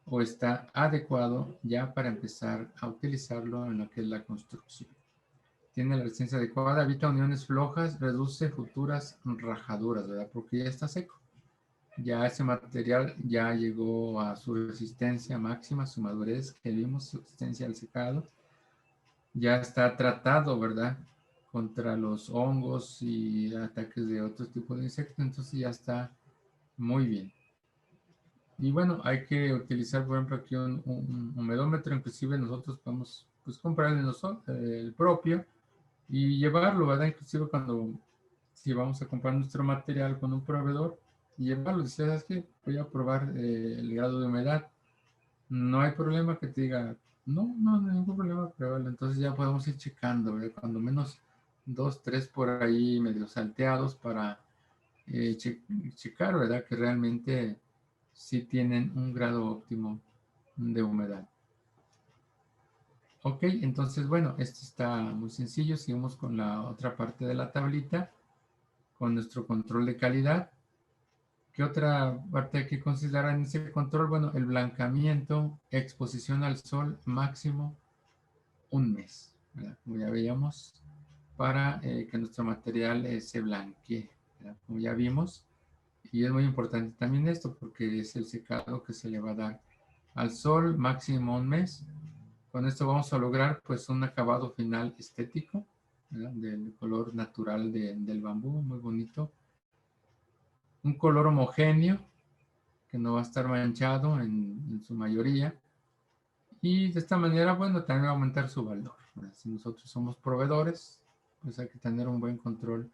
A: o está adecuado ya para empezar a utilizarlo en lo que es la construcción. Tiene la resistencia adecuada, evita uniones flojas, reduce futuras rajaduras, ¿verdad? Porque ya está seco. Ya ese material ya llegó a su resistencia máxima, su madurez, que vimos, su resistencia al secado. Ya está tratado, ¿verdad? Contra los hongos y ataques de otros tipos de insectos, entonces ya está muy bien. Y bueno, hay que utilizar, por ejemplo, aquí un humedómetro, inclusive nosotros podemos pues, comprar el propio y llevarlo, ¿verdad? Inclusive si vamos a comprar nuestro material con un proveedor, y llevarlo, si sabes que voy a probar el grado de humedad, no hay problema que te diga, no hay ningún problema pruébalo. Entonces ya podemos ir checando, ¿verdad? Cuando menos 2, 3 por ahí medio salteados para checar, ¿verdad? Que realmente sí tienen un grado óptimo de humedad. Ok, entonces bueno, esto está muy sencillo. Seguimos con la otra parte de la tablita, con nuestro control de calidad. ¿Qué otra parte hay que considerar en ese control? Bueno, el blancamiento, exposición al sol máximo un mes, ¿verdad? Como ya veíamos, para que nuestro material se blanquee, ¿verdad? Como ya vimos. Y es muy importante también esto porque es el secado que se le va a dar al sol máximo un mes. Con esto vamos a lograr pues un acabado final estético, ¿verdad? Del color natural del bambú, muy bonito. Un color homogéneo que no va a estar manchado en su mayoría. Y de esta manera, bueno, también va a aumentar su valor, ¿verdad? Si nosotros somos proveedores, pues hay que tener un buen control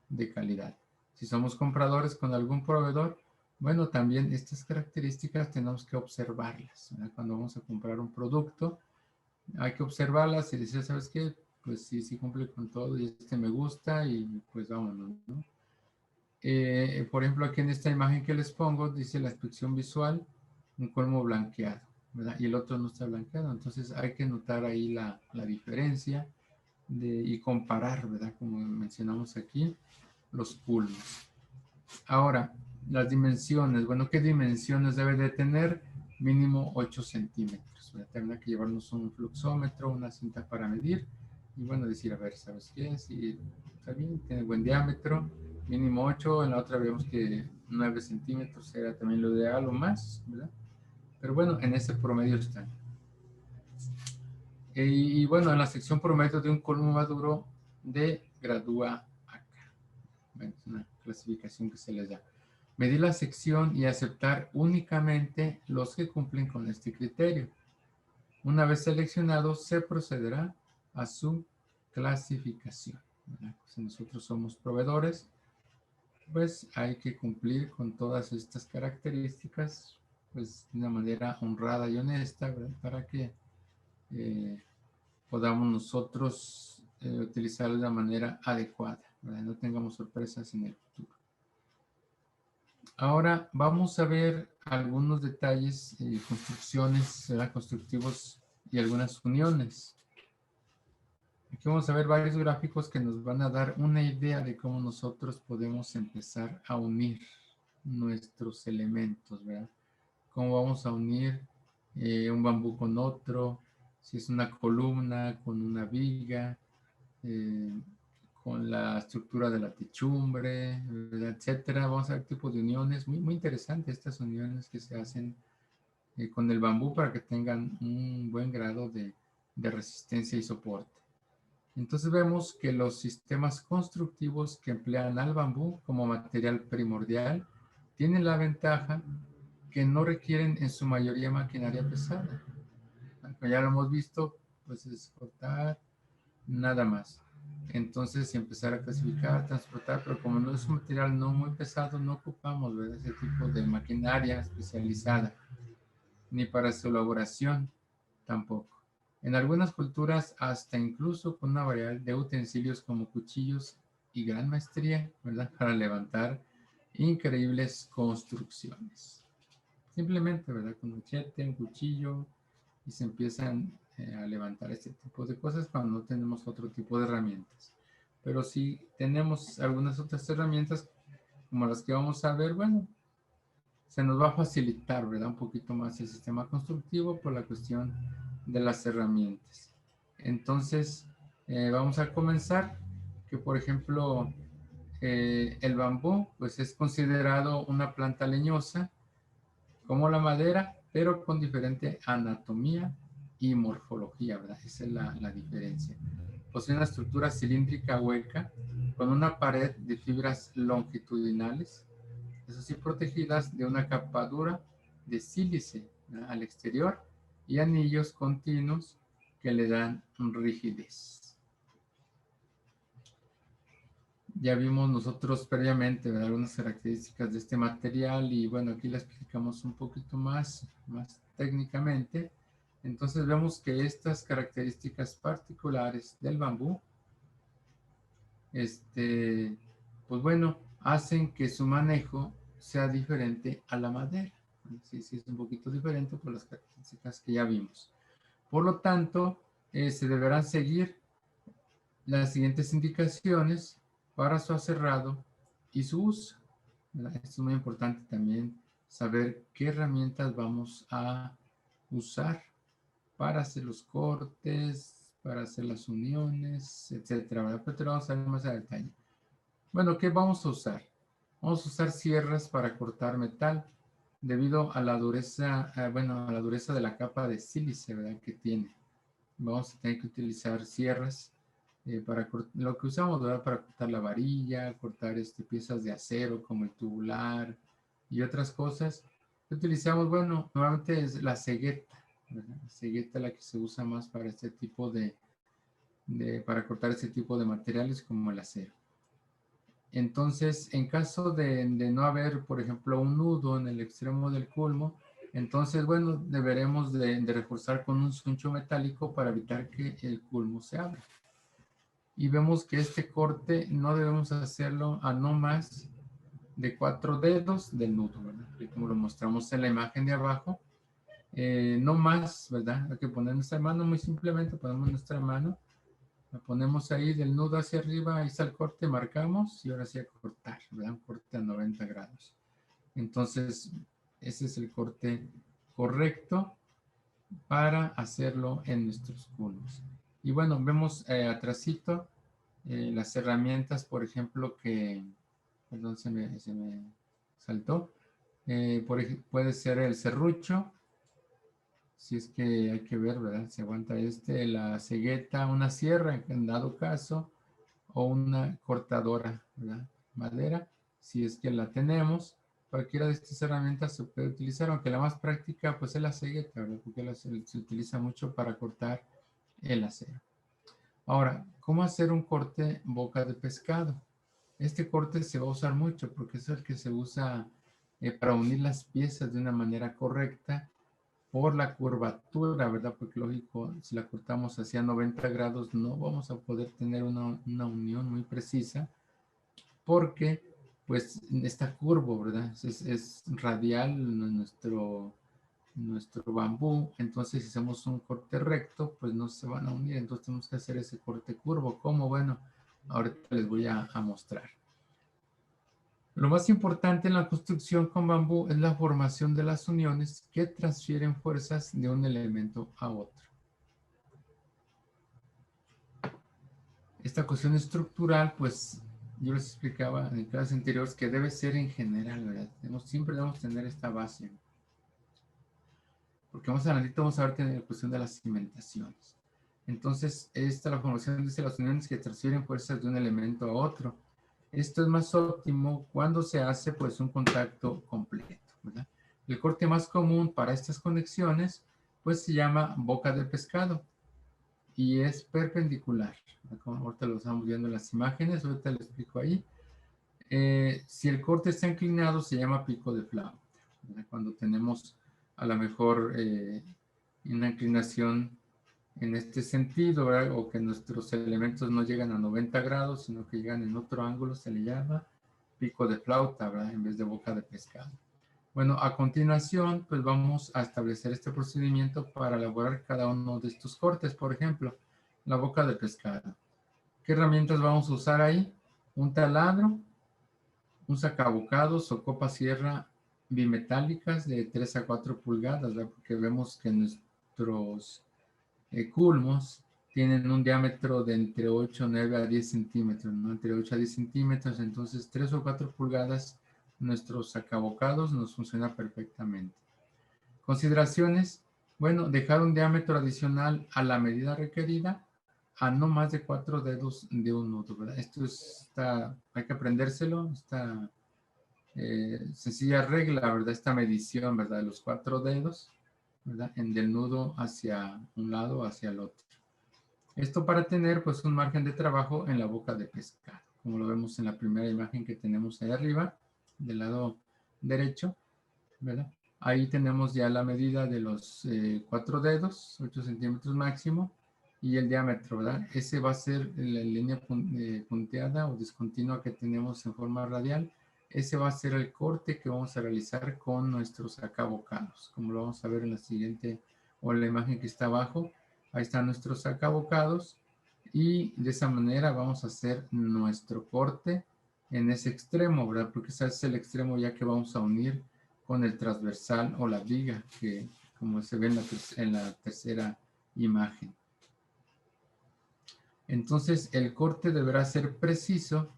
A: de calidad. Si somos compradores con algún proveedor, bueno, también estas características tenemos que observarlas, ¿verdad? Cuando vamos a comprar un producto, hay que observarlas y decir, ¿sabes qué? Pues sí, sí cumple con todo y me gusta y pues vámonos, ¿no? Por ejemplo, aquí en esta imagen que les pongo, dice la inspección visual, un colmo blanqueado, ¿verdad? Y el otro no está blanqueado, entonces hay que notar ahí la diferencia y comparar, ¿verdad? Como mencionamos aquí, los culmos. Ahora, las dimensiones. Bueno, ¿qué dimensiones debe de tener? Mínimo 8 centímetros. Tendrá que llevarnos un fluxómetro, una cinta para medir. Y bueno, decir, a ver, ¿sabes qué? Si está bien, tiene buen diámetro, mínimo 8. En la otra vemos que 9 centímetros era también lo ideal o más, ¿verdad? Pero bueno, en ese promedio están. Y bueno, en la sección promedio de un colmo maduro de gradúa acá. Bueno, es una clasificación que se les da. Medir la sección y aceptar únicamente los que cumplen con este criterio. Una vez seleccionado, se procederá a su clasificación. Si nosotros somos proveedores, pues hay que cumplir con todas estas características, pues de una manera honrada y honesta, ¿verdad? Para que podamos nosotros utilizarlo de una manera adecuada, ¿verdad? No tengamos sorpresas en el futuro. Ahora vamos a ver algunos detalles, construcciones, ¿verdad? Constructivos y algunas uniones. Aquí vamos a ver varios gráficos que nos van a dar una idea de cómo nosotros podemos empezar a unir nuestros elementos, ¿verdad? Cómo vamos a unir un bambú con otro, si es una columna con una viga, con la estructura de la techumbre, ¿verdad? Etcétera. Vamos a ver tipos de uniones, muy interesantes estas uniones que se hacen con el bambú para que tengan un buen grado de resistencia y soporte. Entonces vemos que los sistemas constructivos que emplean al bambú como material primordial tienen la ventaja que no requieren en su mayoría maquinaria pesada. Como ya lo hemos visto, pues es cortar, nada más. Entonces empezar a clasificar, transportar, pero como no es un material no muy pesado, no ocupamos, ¿verdad?, ese tipo de maquinaria especializada, ni para su elaboración tampoco. En algunas culturas, hasta incluso con una variedad de utensilios como cuchillos y gran maestría, ¿verdad?, para levantar increíbles construcciones. Simplemente, ¿verdad?, con un machete, un cuchillo, y se empiezan a levantar este tipo de cosas cuando no tenemos otro tipo de herramientas. Pero si tenemos algunas otras herramientas, como las que vamos a ver, bueno, se nos va a facilitar, ¿verdad?, un poquito más el sistema constructivo por la cuestión de las herramientas. Entonces, vamos a comenzar que, por ejemplo, el bambú, pues es considerado una planta leñosa como la madera, pero con diferente anatomía y morfología, ¿verdad? Esa es la diferencia. Posee una estructura cilíndrica hueca con una pared de fibras longitudinales, eso sí, protegidas de una capa dura de sílice, ¿verdad?, al exterior, y anillos continuos que le dan rigidez. Ya vimos nosotros previamente, ¿verdad?, algunas características de este material y bueno, aquí la explicamos un poquito más técnicamente. Entonces vemos que estas características particulares del bambú, pues bueno, hacen que su manejo sea diferente a la madera. Sí, sí, es un poquito diferente por las características que ya vimos. Por lo tanto, se deberán seguir las siguientes indicaciones para su aserrado y su uso. Esto es muy importante también saber qué herramientas vamos a usar para hacer los cortes, para hacer las uniones, etcétera, ¿verdad? Pero te lo vamos a ver más a detalle. Bueno, ¿qué vamos a usar? Vamos a usar sierras para cortar metal debido a la dureza, bueno, a la dureza de la capa de sílice, ¿verdad?, que tiene. Vamos a tener que utilizar sierras para lo que usamos, ¿verdad?, para cortar la varilla, cortar piezas de acero como el tubular y otras cosas. Utilizamos, bueno, normalmente es la cegueta, ¿verdad? La cegueta es la que se usa más para este tipo para cortar este tipo de materiales como el acero. Entonces, en caso de no haber, por ejemplo, un nudo en el extremo del culmo, entonces, bueno, deberemos de reforzar con un suncho metálico para evitar que el culmo se abra. Y vemos que este corte no debemos hacerlo a no más de 4 dedos del nudo, ¿verdad? Y como lo mostramos en la imagen de abajo, no más, ¿verdad? Hay que poner nuestra mano, muy simplemente ponemos nuestra mano, la ponemos ahí del nudo hacia arriba, ahí está el corte, marcamos y ahora sí a cortar, ¿verdad? Un corte a 90 grados. Entonces, ese es el corte correcto para hacerlo en nuestros culmos. Y bueno, vemos atrásito las herramientas, por ejemplo, perdón, se me saltó. Puede ser el serrucho, si es que hay que ver, ¿verdad? Si aguanta la cegueta, una sierra en dado caso, o una cortadora, ¿verdad? Madera, si es que la tenemos. Cualquiera de estas herramientas se puede utilizar, aunque la más práctica pues es la cegueta, ¿verdad? Porque se utiliza mucho para cortar el acero. Ahora, ¿cómo hacer un corte boca de pescado? Este corte se va a usar mucho porque es el que se usa para unir las piezas de una manera correcta por la curvatura, ¿verdad? Porque lógico, si la cortamos hacia 90 grados no vamos a poder tener una unión muy precisa porque pues está curvo, ¿verdad? Es radial nuestro bambú, entonces si hacemos un corte recto, pues no se van a unir, entonces tenemos que hacer ese corte curvo. ¿Cómo? Bueno, ahorita les voy a mostrar. Lo más importante en la construcción con bambú es la formación de las uniones que transfieren fuerzas de un elemento a otro. Esta cuestión estructural, pues yo les explicaba en clases anteriores que debe ser en general, ¿verdad? Siempre debemos tener esta base. Porque más adelante vamos a ver que en la cuestión de las cimentaciones. Entonces, la formación dice las uniones que transfieren fuerzas de un elemento a otro. Esto es más óptimo cuando se hace pues un contacto completo, ¿verdad? El corte más común para estas conexiones pues se llama boca de pescado y es perpendicular. Como ahorita lo estamos viendo en las imágenes, ahorita lo explico ahí. Si el corte está inclinado se llama pico de flauta, ¿verdad? Cuando tenemos a lo mejor una inclinación en este sentido, ¿verdad? O que nuestros elementos no llegan a 90 grados, sino que llegan en otro ángulo, se le llama pico de flauta, ¿verdad? En vez de boca de pescado. Bueno, a continuación, pues vamos a establecer este procedimiento para elaborar cada uno de estos cortes. Por ejemplo, la boca de pescado. ¿Qué herramientas vamos a usar ahí? Un taladro, un sacabocados o copa sierra bimetálicas de 3 a 4 pulgadas, ¿verdad? Porque vemos que nuestros culmos tienen un diámetro de entre 8, 9 a 10 centímetros, ¿no? Entre 8 a 10 centímetros, entonces 3 o 4 pulgadas, nuestros sacabocados nos funciona perfectamente. Consideraciones, bueno, dejar un diámetro adicional a la medida requerida a no más de 4 dedos de un nudo, ¿verdad? Esto hay que aprendérselo, esta sencilla regla, ¿verdad? Esta medición, ¿verdad? De los 4 dedos, ¿verdad? Del nudo hacia un lado, hacia el otro. Esto para tener pues un margen de trabajo en la boca de pescado, como lo vemos en la primera imagen que tenemos ahí arriba, del lado derecho, ¿verdad? Ahí tenemos ya la medida de los 4 dedos, 8 centímetros máximo, y el diámetro, ¿verdad? Ese va a ser la línea punteada o discontinua que tenemos en forma radial. Ese va a ser el corte que vamos a realizar con nuestros sacabocados, como lo vamos a ver en la siguiente o en la imagen que está abajo. Ahí están nuestros sacabocados y de esa manera vamos a hacer nuestro corte en ese extremo, ¿verdad? Porque ese es el extremo ya que vamos a unir con el transversal o la viga, que como se ve en la tercera imagen. Entonces el corte deberá ser preciso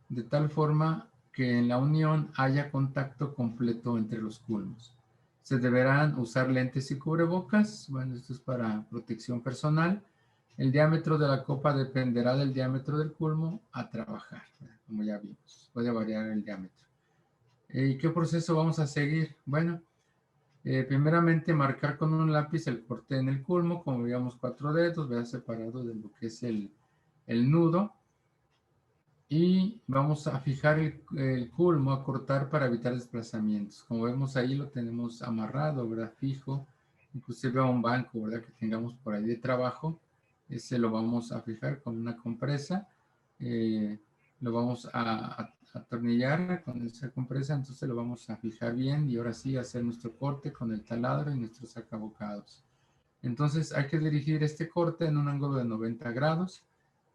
A: de tal forma que en la unión haya contacto completo entre los culmos. Se deberán usar lentes y cubrebocas. Bueno, esto es para protección personal. El diámetro de la copa dependerá del diámetro del culmo a trabajar, como ya vimos. Puede variar el diámetro. ¿Y qué proceso vamos a seguir? Bueno, primeramente marcar con un lápiz el corte en el culmo, como veíamos 4 dedos, vea separado de lo que es el nudo. Y vamos a fijar el culmo, a cortar para evitar desplazamientos. Como vemos ahí lo tenemos amarrado, ¿verdad? Fijo, inclusive a un banco, ¿verdad? Que tengamos por ahí de trabajo. Ese lo vamos a fijar con una compresa. Lo vamos a atornillar con esa compresa, entonces lo vamos a fijar bien y ahora sí hacer nuestro corte con el taladro y nuestros sacabocados. Entonces hay que dirigir este corte en un ángulo de 90 grados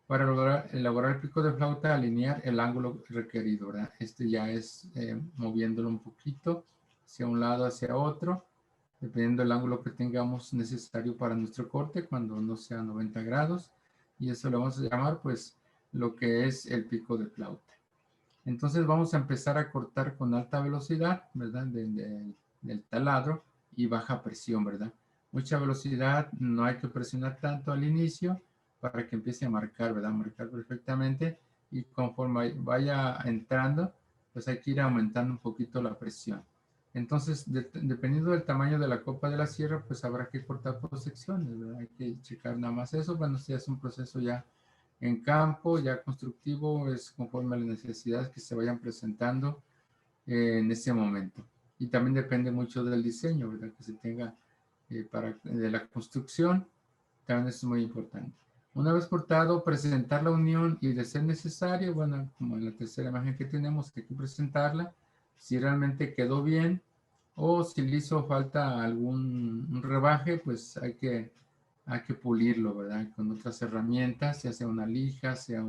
A: para lograr elaborar el pico de flauta, alinear el ángulo requerido, ¿verdad? Este ya es moviéndolo un poquito hacia un lado, hacia otro, dependiendo del ángulo que tengamos necesario para nuestro corte, cuando no sea 90 grados. Y eso lo vamos a llamar, pues, lo que es el pico de flauta. Entonces vamos a empezar a cortar con alta velocidad, ¿verdad? Del taladro y baja presión, ¿verdad? Mucha velocidad, no hay que presionar tanto al inicio para que empiece a marcar, ¿verdad? Marcar perfectamente y conforme vaya entrando, pues hay que ir aumentando un poquito la presión. Entonces, dependiendo del tamaño de la copa de la sierra, pues habrá que cortar por secciones, ¿verdad? Hay que checar nada más eso. Bueno, si es un proceso ya en campo, ya constructivo, es conforme a las necesidades que se vayan presentando en ese momento. Y también depende mucho del diseño, ¿verdad? Que se tenga de la construcción, también es muy importante. Una vez cortado, presentar la unión y de ser necesario, bueno, como en la tercera imagen que tenemos, que hay que presentarla, si realmente quedó bien o si le hizo falta algún rebaje, pues hay que pulirlo, ¿verdad? Con otras herramientas, ya sea una lija, sea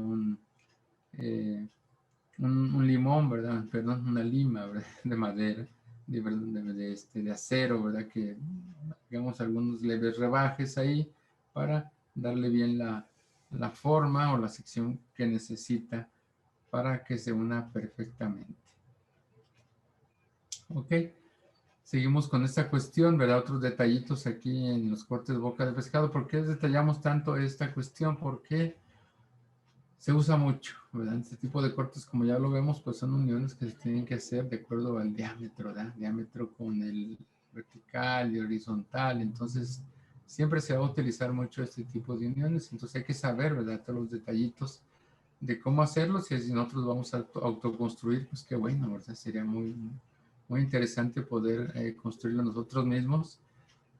A: eh, un limón, ¿verdad? Perdón, una lima, ¿verdad? De madera, de acero, ¿verdad? Que hagamos algunos leves rebajes ahí para darle bien la forma o la sección que necesita para que se una perfectamente. Ok, seguimos con esta cuestión, ¿verdad? Otros detallitos aquí en los cortes boca de pescado. ¿Por qué detallamos tanto esta cuestión? Porque se usa mucho, ¿verdad? Este tipo de cortes, como ya lo vemos, pues son uniones que se tienen que hacer de acuerdo al diámetro, ¿verdad? Diámetro con el vertical y horizontal. Entonces, siempre se va a utilizar mucho este tipo de uniones. Entonces, hay que saber, ¿verdad? Todos los detallitos de cómo hacerlos. Y si nosotros vamos a autoconstruir, pues qué bueno, ¿verdad? Sería muy interesante poder construirlo nosotros mismos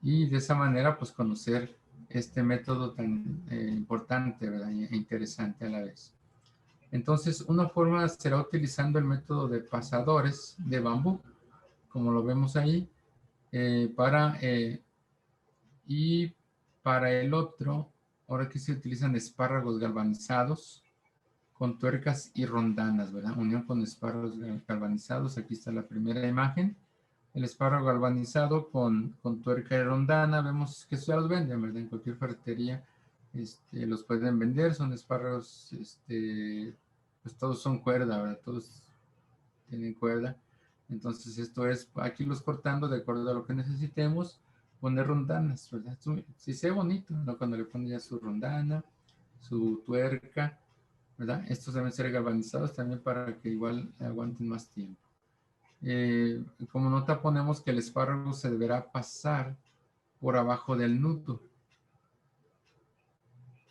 A: y de esa manera pues conocer este método tan importante, ¿verdad? E interesante a la vez. Entonces, una forma será utilizando el método de pasadores de bambú, como lo vemos ahí, y para el otro, ahora que se utilizan espárragos galvanizados con tuercas y rondanas, ¿verdad? Unión con espárragos galvanizados, aquí está la primera imagen. El espárrago galvanizado con tuerca y rondana, vemos que ya los venden, ¿verdad? En cualquier ferretería los pueden vender, son espárragos, pues todos son cuerda, ¿verdad? Todos tienen cuerda. Entonces esto es, aquí los cortando de acuerdo a lo que necesitemos, poner rondanas, ¿verdad? Sí se ve bonito, ¿no? Cuando le ponen ya su rondana, su tuerca, ¿verdad? Estos deben ser galvanizados también para que igual aguanten más tiempo. Como nota ponemos que el espárrago se deberá pasar por abajo del nudo.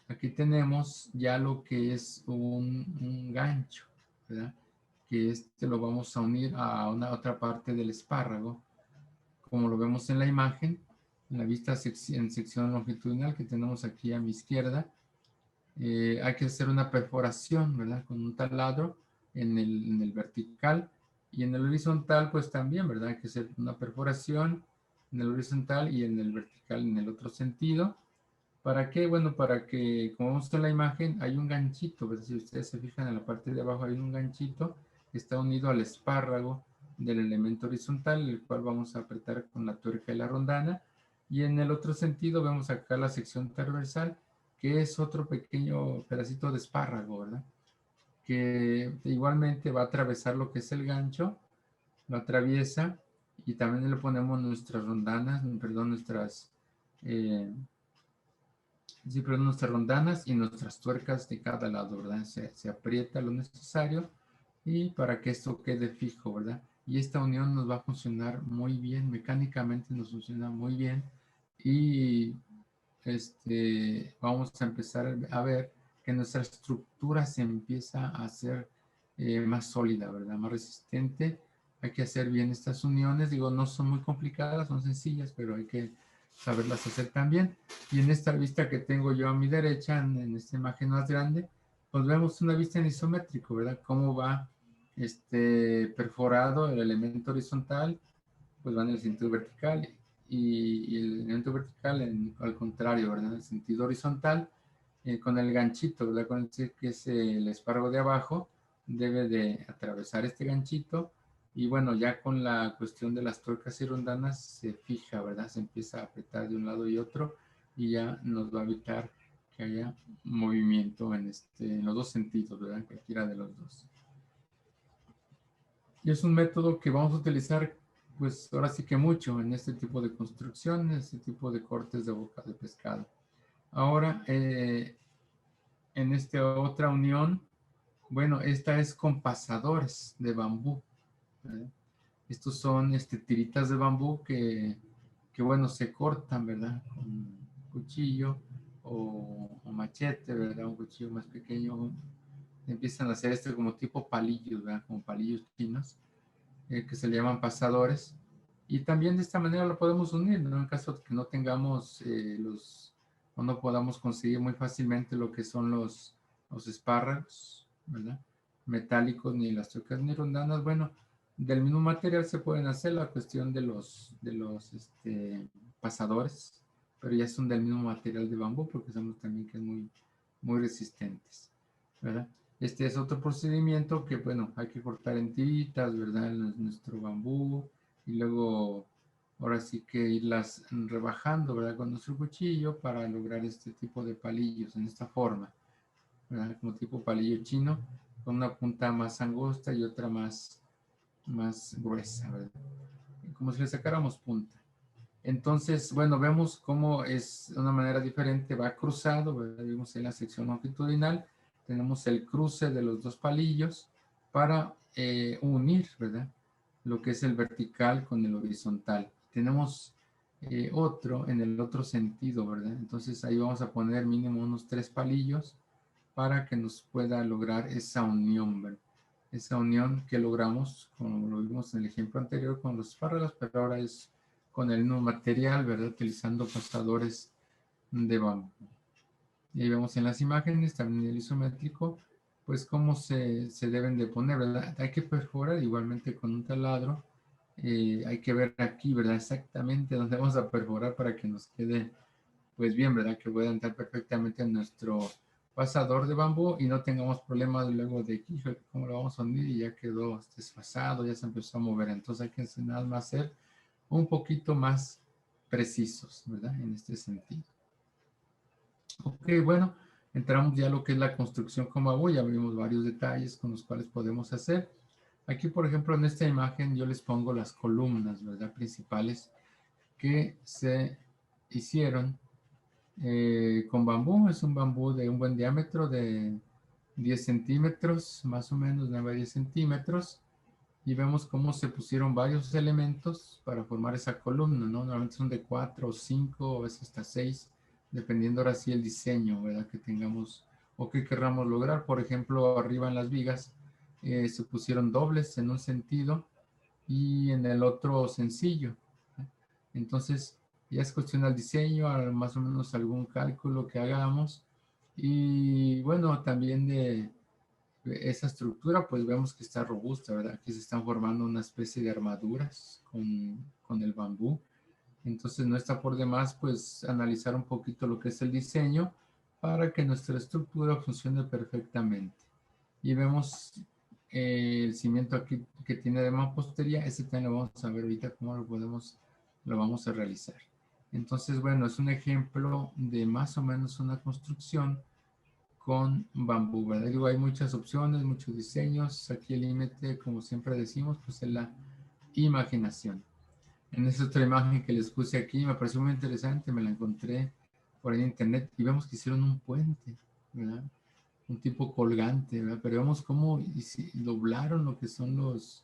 A: Aquí tenemos ya lo que es un gancho, ¿verdad? Que lo vamos a unir a una otra parte del espárrago, como lo vemos en la imagen, en la vista en sección longitudinal que tenemos aquí a mi izquierda. Hay que hacer una perforación, ¿verdad? Con un taladro en el vertical y en el horizontal, pues también, ¿verdad? Hay que hacer una perforación en el horizontal y en el vertical en el otro sentido. ¿Para qué? Bueno, para que, como vemos en la imagen, hay un ganchito, ¿verdad? Si ustedes se fijan en la parte de abajo hay un ganchito que está unido al espárrago del elemento horizontal, el cual vamos a apretar con la tuerca y la rondana. Y en el otro sentido vemos acá la sección transversal, que es otro pequeño pedacito de espárrago, ¿verdad? Que igualmente va a atravesar lo que es el gancho, lo atraviesa y también le ponemos nuestras rondanas, perdón, eh, sí, perdón, nuestras rondanas y nuestras tuercas de cada lado, ¿verdad? Se aprieta lo necesario y para que esto quede fijo, ¿verdad? Y esta unión nos va a funcionar muy bien, mecánicamente nos funciona muy bien y vamos a empezar a ver que nuestra estructura se empieza a hacer más sólida, ¿verdad? Más resistente. Hay que hacer bien estas uniones. Digo, no son muy complicadas, son sencillas, pero hay que saberlas hacer también. Y en esta vista que tengo yo a mi derecha, en esta imagen más grande, pues vemos una vista en isométrico, ¿verdad? Cómo va perforado el elemento horizontal, pues va en el sentido vertical y el elemento vertical al contrario, ¿verdad? En el sentido horizontal, con el ganchito, ¿verdad? Con el que es el espárrago de abajo, debe de atravesar este ganchito y bueno, ya con la cuestión de las tuercas y rondanas se fija, ¿verdad? Se empieza a apretar de un lado y otro y ya nos va a evitar que haya movimiento en los dos sentidos, ¿verdad? Cualquiera de los dos. Y es un método que vamos a utilizar, pues ahora sí que mucho en este tipo de construcciones, este tipo de cortes de boca de pescado. Ahora, en esta otra unión, bueno, esta es con pasadores de bambú, ¿verdad? Estos son tiritas de bambú que, bueno, se cortan, ¿verdad? Con cuchillo o machete, ¿verdad? Un cuchillo más pequeño. Empiezan a hacer como tipo palillos, ¿verdad? Como palillos chinos, que se le llaman pasadores. Y también de esta manera lo podemos unir, ¿no? En caso de que no tengamos o no podamos conseguir muy fácilmente lo que son los espárragos, ¿verdad? Metálicos, ni las chocas ni rondanas. Bueno, del mismo material se pueden hacer la cuestión de los pasadores, pero ya son del mismo material de bambú porque sabemos también que es muy, muy resistentes, ¿verdad? Este es otro procedimiento que, bueno, hay que cortar en tiritas, ¿verdad? Nuestro bambú y luego, ahora sí que irlas rebajando, ¿verdad? Con nuestro cuchillo para lograr este tipo de palillos en esta forma, ¿verdad? Como tipo palillo chino, con una punta más angosta y otra más gruesa, ¿verdad? Como si le sacáramos punta. Entonces, bueno, vemos cómo es de una manera diferente, va cruzado, ¿verdad? Vimos en la sección longitudinal, tenemos el cruce de los dos palillos para unir, ¿verdad? Lo que es el vertical con el horizontal. Tenemos otro en el otro sentido, ¿verdad? Entonces ahí vamos a poner mínimo unos 3 palillos para que nos pueda lograr esa unión, ¿verdad? Esa unión que logramos, como lo vimos en el ejemplo anterior con los espárragos, pero ahora es con el mismo material, ¿verdad? Utilizando pasadores de bambú. Y ahí vemos en las imágenes, también el isométrico, pues cómo se deben de poner, ¿verdad? Hay que perforar igualmente con un taladro. Hay que ver aquí, ¿verdad? Exactamente dónde vamos a perforar para que nos quede, pues bien, ¿verdad? Que pueda entrar perfectamente en nuestro pasador de bambú y no tengamos problemas luego de aquí, cómo lo vamos a unir y ya quedó desfasado, ya se empezó a mover. Entonces hay que nada más ser un poquito más precisos, ¿verdad? En este sentido. Ok, bueno, entramos ya a lo que es la construcción con bambú, ya vimos varios detalles con los cuales podemos hacer. Aquí, por ejemplo, en esta imagen yo les pongo las columnas, ¿verdad? Principales que se hicieron con bambú. Es un bambú de un buen diámetro de 10 centímetros, más o menos, 9 a 10 centímetros. Y vemos cómo se pusieron varios elementos para formar esa columna, ¿no? Normalmente son de 4 o 5, a veces hasta 6, dependiendo ahora sí el diseño, ¿verdad? Que tengamos o que querramos lograr. Por ejemplo, arriba en las vigas se pusieron dobles en un sentido y en el otro sencillo. Entonces, ya es cuestión del diseño, más o menos algún cálculo que hagamos. Y bueno, también de esa estructura, pues vemos que está robusta, ¿verdad? Aquí se están formando una especie de armaduras con el bambú. Entonces no está por demás, pues, analizar un poquito lo que es el diseño para que nuestra estructura funcione perfectamente. Y vemos el cimiento aquí que tiene de mampostería, ese también lo vamos a ver ahorita cómo lo vamos a realizar. Entonces, bueno, es un ejemplo de más o menos una construcción con bambú, ¿verdad? Digo, hay muchas opciones, muchos diseños. Aquí el límite, como siempre decimos, pues es la imaginación. En esta otra imagen que les puse aquí, me pareció muy interesante, me la encontré por ahí en internet y vemos que hicieron un puente, ¿verdad? Un tipo colgante, ¿verdad? Pero vemos cómo doblaron lo que son los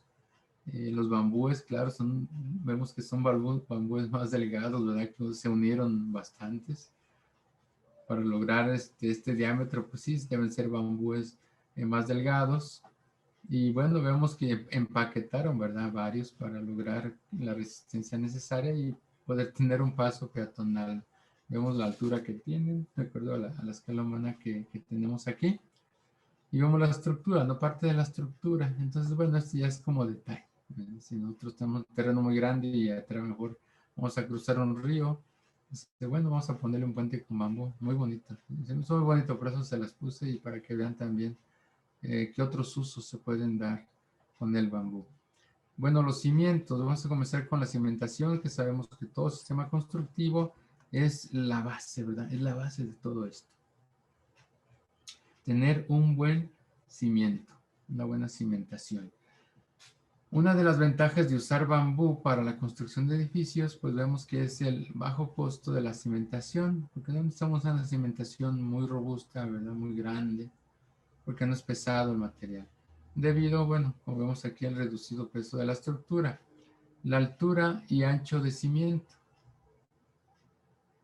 A: bambúes, claro, vemos que son bambúes más delgados, ¿verdad? Que se unieron bastantes para lograr este diámetro, pues sí, deben ser bambúes más delgados. Y bueno, vemos que empaquetaron, ¿verdad? Varios para lograr la resistencia necesaria y poder tener un paso peatonal. Vemos la altura que tienen, de acuerdo a la escala humana que tenemos aquí. Y vemos la estructura, no parte de la estructura. Entonces, bueno, esto ya es como detalle. Si nosotros tenemos un terreno muy grande y a lo mejor vamos a cruzar un río, bueno, vamos a ponerle un puente con bambú. Muy bonito. Se me hizo muy bonito, por eso se las puse y para que vean también qué otros usos se pueden dar con el bambú. Bueno, los cimientos. Vamos a comenzar con la cimentación, que sabemos que todo sistema constructivo es la base, ¿verdad? Es la base de todo esto. Tener un buen cimiento, una buena cimentación. Una de las ventajas de usar bambú para la construcción de edificios, pues vemos que es el bajo costo de la cimentación, porque no necesitamos una cimentación muy robusta, ¿verdad? Muy grande, porque no es pesado el material. Debido, bueno, como vemos aquí, al reducido peso de la estructura, la altura y ancho de cimiento.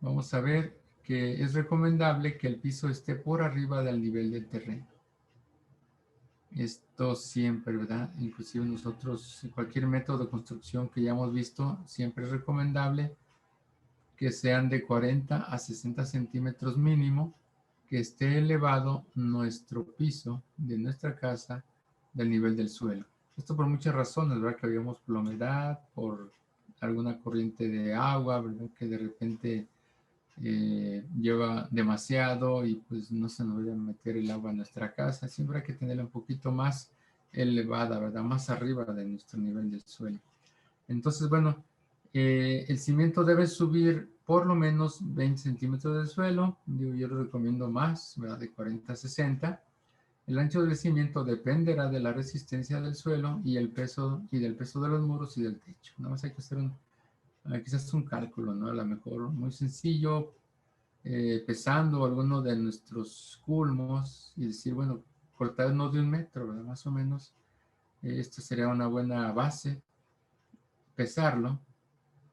A: Vamos a ver que es recomendable que el piso esté por arriba del nivel del terreno. Esto siempre, ¿verdad? Inclusive nosotros, cualquier método de construcción que ya hemos visto, siempre es recomendable que sean de 40 a 60 centímetros mínimo, que esté elevado nuestro piso de nuestra casa del nivel del suelo. Esto por muchas razones, ¿verdad? Que habíamos por la humedad, por alguna corriente de agua, ¿verdad? Que de repente lleva demasiado y pues no se nos vaya a meter el agua en nuestra casa. Siempre hay que tenerla un poquito más elevada, ¿verdad? Más arriba de nuestro nivel del suelo. Entonces, bueno, el cimiento debe subir por lo menos 20 centímetros del suelo. Digo, yo lo recomiendo más, ¿verdad? De 40 a 60. El ancho del cimiento dependerá de la resistencia del suelo y el peso y del peso de los muros y del techo. Nada más hay que hacer quizás un cálculo, ¿no? A lo mejor muy sencillo, pesando alguno de nuestros culmos y decir, bueno, cortar uno de 1 metro, ¿verdad? Más o menos. Esta sería una buena base. Pesarlo.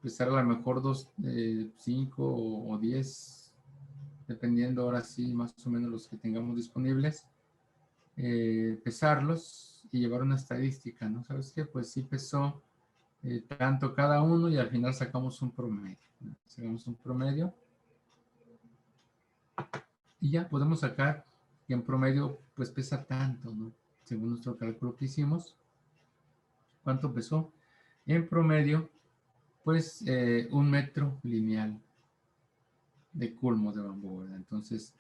A: Pesar a lo mejor 5 o 10, dependiendo ahora sí, más o menos los que tengamos disponibles. Pesarlos y llevar una estadística, ¿no? ¿Sabes qué? Pues sí pesó tanto cada uno y al final sacamos un promedio, ¿no? Sacamos un promedio y ya podemos sacar que en promedio pues pesa tanto, ¿no? Según nuestro cálculo que hicimos, ¿cuánto pesó? En promedio, pues 1 metro lineal de culmos de bambú, ¿verdad? Entonces,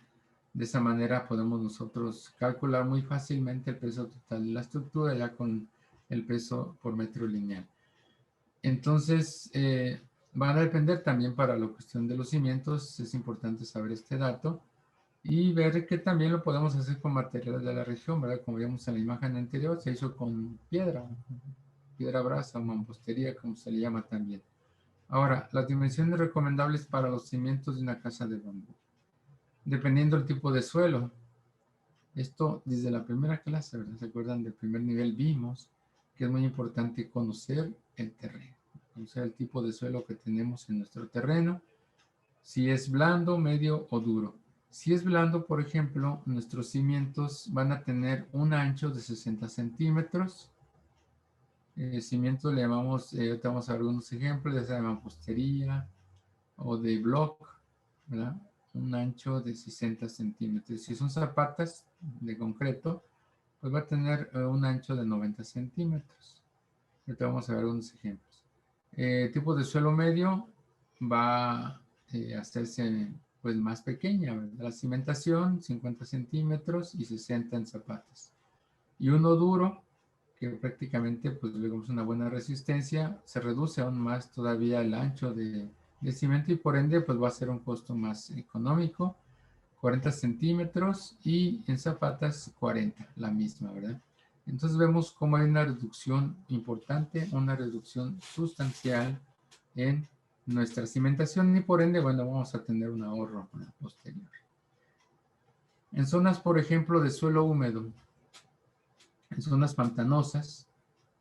A: de esa manera podemos nosotros calcular muy fácilmente el peso total de la estructura ya con el peso por metro lineal. Entonces, van a depender también para la cuestión de los cimientos, es importante saber este dato y ver que también lo podemos hacer con materiales de la región, ¿verdad? Como vimos en la imagen anterior, se hizo con piedra brasa o mampostería, como se le llama también. Ahora, las dimensiones recomendables para los cimientos de una casa de bambú. Dependiendo del tipo de suelo. Esto desde la primera clase, ¿verdad? ¿Se acuerdan del primer nivel? Vimos que es muy importante conocer el terreno, conocer el tipo de suelo que tenemos en nuestro terreno, si es blando, medio o duro. Si es blando, por ejemplo, nuestros cimientos van a tener un ancho de 60 centímetros. Cimientos le llamamos, ahorita vamos a ver algunos ejemplos, ya sea de mampostería o de block, ¿verdad? Un ancho de 60 centímetros. Si son zapatas de concreto, pues va a tener un ancho de 90 centímetros. Ahorita vamos a ver unos ejemplos. Tipo de suelo medio va a hacerse pues más pequeña, ¿verdad? La cimentación 50 centímetros y 60 en zapatas. Y uno duro, que prácticamente pues digamos una buena resistencia, se reduce aún más todavía el ancho de cimento y por ende pues va a ser un costo más económico, 40 centímetros y en zapatas 40, la misma, ¿verdad? Entonces vemos cómo hay una reducción importante, una reducción sustancial en nuestra cimentación y por ende, bueno, vamos a tener un ahorro posterior. En zonas, por ejemplo, de suelo húmedo, en zonas pantanosas,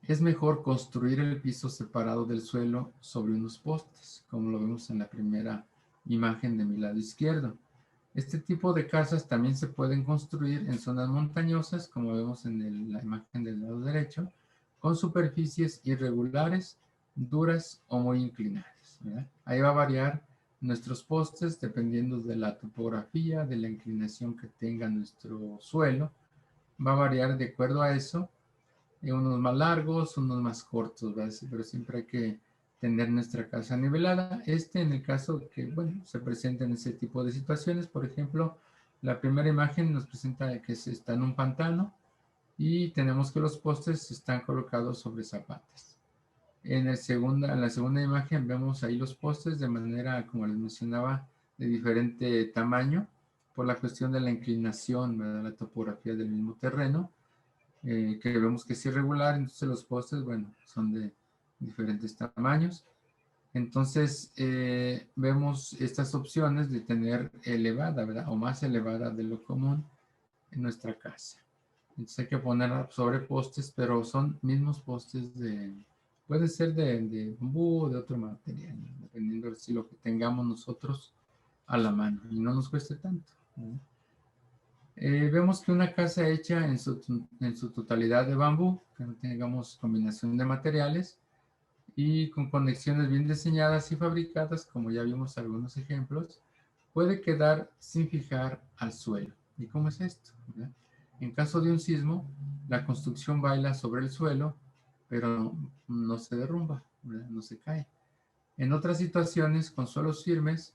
A: es mejor construir el piso separado del suelo sobre unos postes, como lo vemos en la primera imagen de mi lado izquierdo. Este tipo de casas también se pueden construir en zonas montañosas, como vemos en la imagen del lado derecho, con superficies irregulares, duras o muy inclinadas, ¿verdad? Ahí va a variar nuestros postes dependiendo de la topografía, de la inclinación que tenga nuestro suelo. Va a variar de acuerdo a eso, unos más largos, unos más cortos, ¿verdad? Pero siempre hay que tener nuestra casa nivelada. En el caso que, bueno, se presenten ese tipo de situaciones, por ejemplo, la primera imagen nos presenta que se está en un pantano y tenemos que los postes están colocados sobre zapatas. En la segunda imagen vemos ahí los postes de manera, como les mencionaba, de diferente tamaño por la cuestión de la inclinación, ¿verdad? La topografía del mismo terreno. que vemos que es irregular, entonces los postes, bueno, son de diferentes tamaños. Entonces, vemos estas opciones de tener elevada, ¿verdad? O más elevada de lo común en nuestra casa. Entonces hay que poner sobre postes, pero son mismos postes puede ser de bambú o de otro material, ¿no? Dependiendo de si lo que tengamos nosotros a la mano y no nos cueste tanto, ¿no? Vemos que una casa hecha en su totalidad de bambú, que no tengamos combinación de materiales y con conexiones bien diseñadas y fabricadas, como ya vimos algunos ejemplos, puede quedar sin fijar al suelo. ¿Y cómo es esto? ¿Verdad? En caso de un sismo, la construcción baila sobre el suelo, pero no se derrumba, ¿verdad? No se cae. En otras situaciones, con suelos firmes,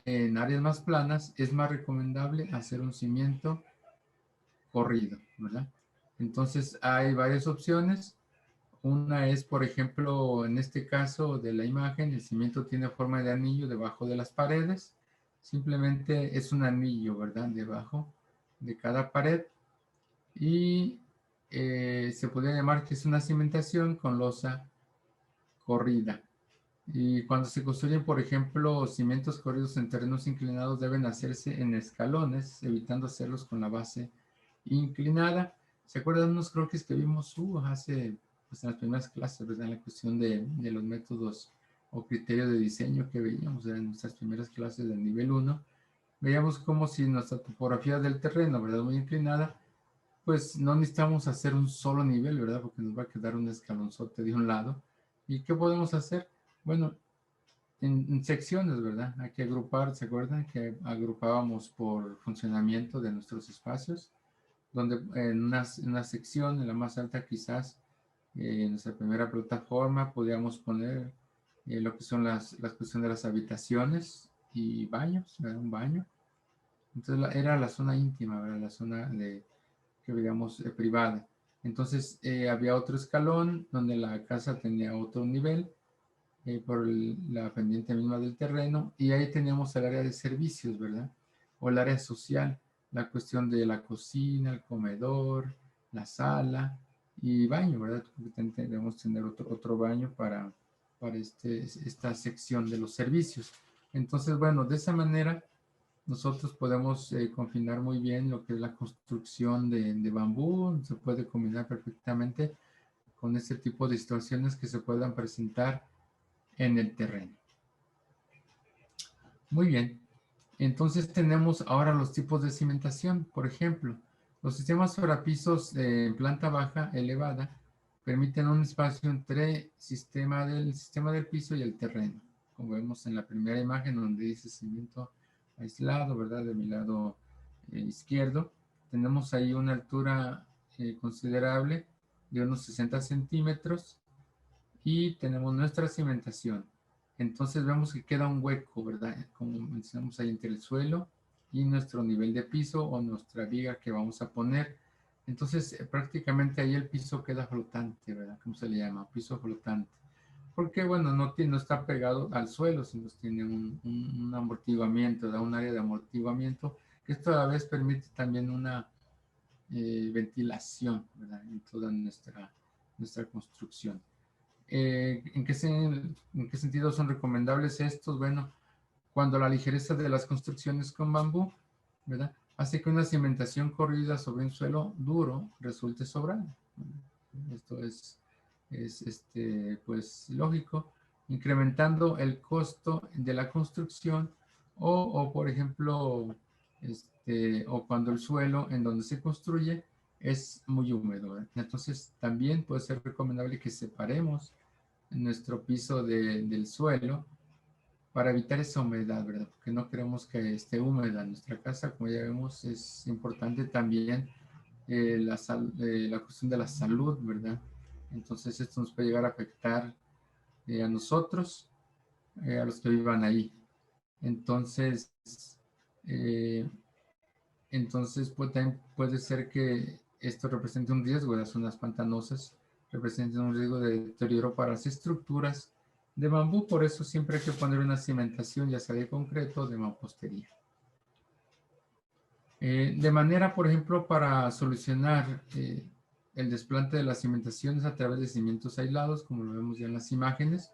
A: en áreas más planas, es más recomendable hacer un cimiento corrido, ¿verdad? Entonces hay varias opciones. Una es, por ejemplo, en este caso de la imagen, el cimiento tiene forma de anillo debajo de las paredes. Simplemente es un anillo, ¿verdad? Debajo de cada pared. Y se podría llamar que es una cimentación con losa corrida. Y cuando se construyen, por ejemplo, cimientos corridos en terrenos inclinados, deben hacerse en escalones, evitando hacerlos con la base inclinada. ¿Se acuerdan unos croquis que vimos hace, pues, en las primeras clases, ¿verdad? En la cuestión de los métodos o criterios de diseño que veíamos en nuestras primeras clases del nivel 1? Veíamos como si nuestra topografía del terreno, ¿verdad? Muy inclinada, pues no necesitamos hacer un solo nivel, ¿verdad? Porque nos va a quedar un escalonzote de un lado. ¿Y qué podemos hacer? Bueno, en secciones, ¿verdad? Hay que agrupar, ¿se acuerdan? Que agrupábamos por funcionamiento de nuestros espacios, donde en una sección, en la más alta quizás, en nuestra primera plataforma, podíamos poner lo que son las cuestiones de las habitaciones y baños, ¿verdad? Un baño. Entonces era la zona íntima, ¿verdad? La zona que veíamos privada. Entonces había otro escalón donde la casa tenía otro nivel por la pendiente misma del terreno, y ahí teníamos el área de servicios, ¿verdad? O el área social, la cuestión de la cocina, el comedor, la sala y baño, ¿verdad? Debemos tener otro baño para esta sección de los servicios. Entonces, bueno, de esa manera nosotros podemos combinar muy bien lo que es la construcción de bambú, se puede combinar perfectamente con este tipo de situaciones que se puedan presentar en el terreno. Muy bien. Entonces tenemos ahora los tipos de cimentación. Por ejemplo, los sistemas sobrapisos en planta baja elevada permiten un espacio entre el sistema del piso y el terreno. Como vemos en la primera imagen donde dice cimiento aislado, ¿verdad? De mi lado izquierdo. Tenemos ahí una altura considerable de unos 60 centímetros y tenemos nuestra cimentación. Entonces vemos que queda un hueco, ¿verdad? Como mencionamos ahí entre el suelo y nuestro nivel de piso o nuestra viga que vamos a poner. Entonces prácticamente ahí el piso queda flotante, ¿verdad? ¿Cómo se le llama? Piso flotante. Porque bueno, no está pegado al suelo, sino tiene un amortiguamiento, da un área de amortiguamiento, que esto a la vez permite también una ventilación, ¿verdad? En toda nuestra construcción. ¿En qué sentido son recomendables estos? Bueno, cuando la ligereza de las construcciones con bambú, ¿verdad? Hace que una cimentación corrida sobre un suelo duro resulte sobrada. Esto pues lógico, incrementando el costo de la construcción por ejemplo, o cuando el suelo en donde se construye es muy húmedo, ¿verdad? Entonces también puede ser recomendable que separemos nuestro piso del suelo para evitar esa humedad, ¿verdad? Porque no queremos que esté húmeda nuestra casa. Como ya vemos, es importante también la cuestión de la salud, ¿verdad? Entonces esto nos puede llegar a afectar a nosotros, a los que vivan ahí. Entonces, eh, también puede ser que esto represente un riesgo, las zonas pantanosas representan un riesgo de deterioro para las estructuras de bambú, por eso siempre hay que poner una cimentación, ya sea de concreto o de mampostería. De manera, por ejemplo, para solucionar el desplante de las cimentaciones a través de cimientos aislados, como lo vemos ya en las imágenes.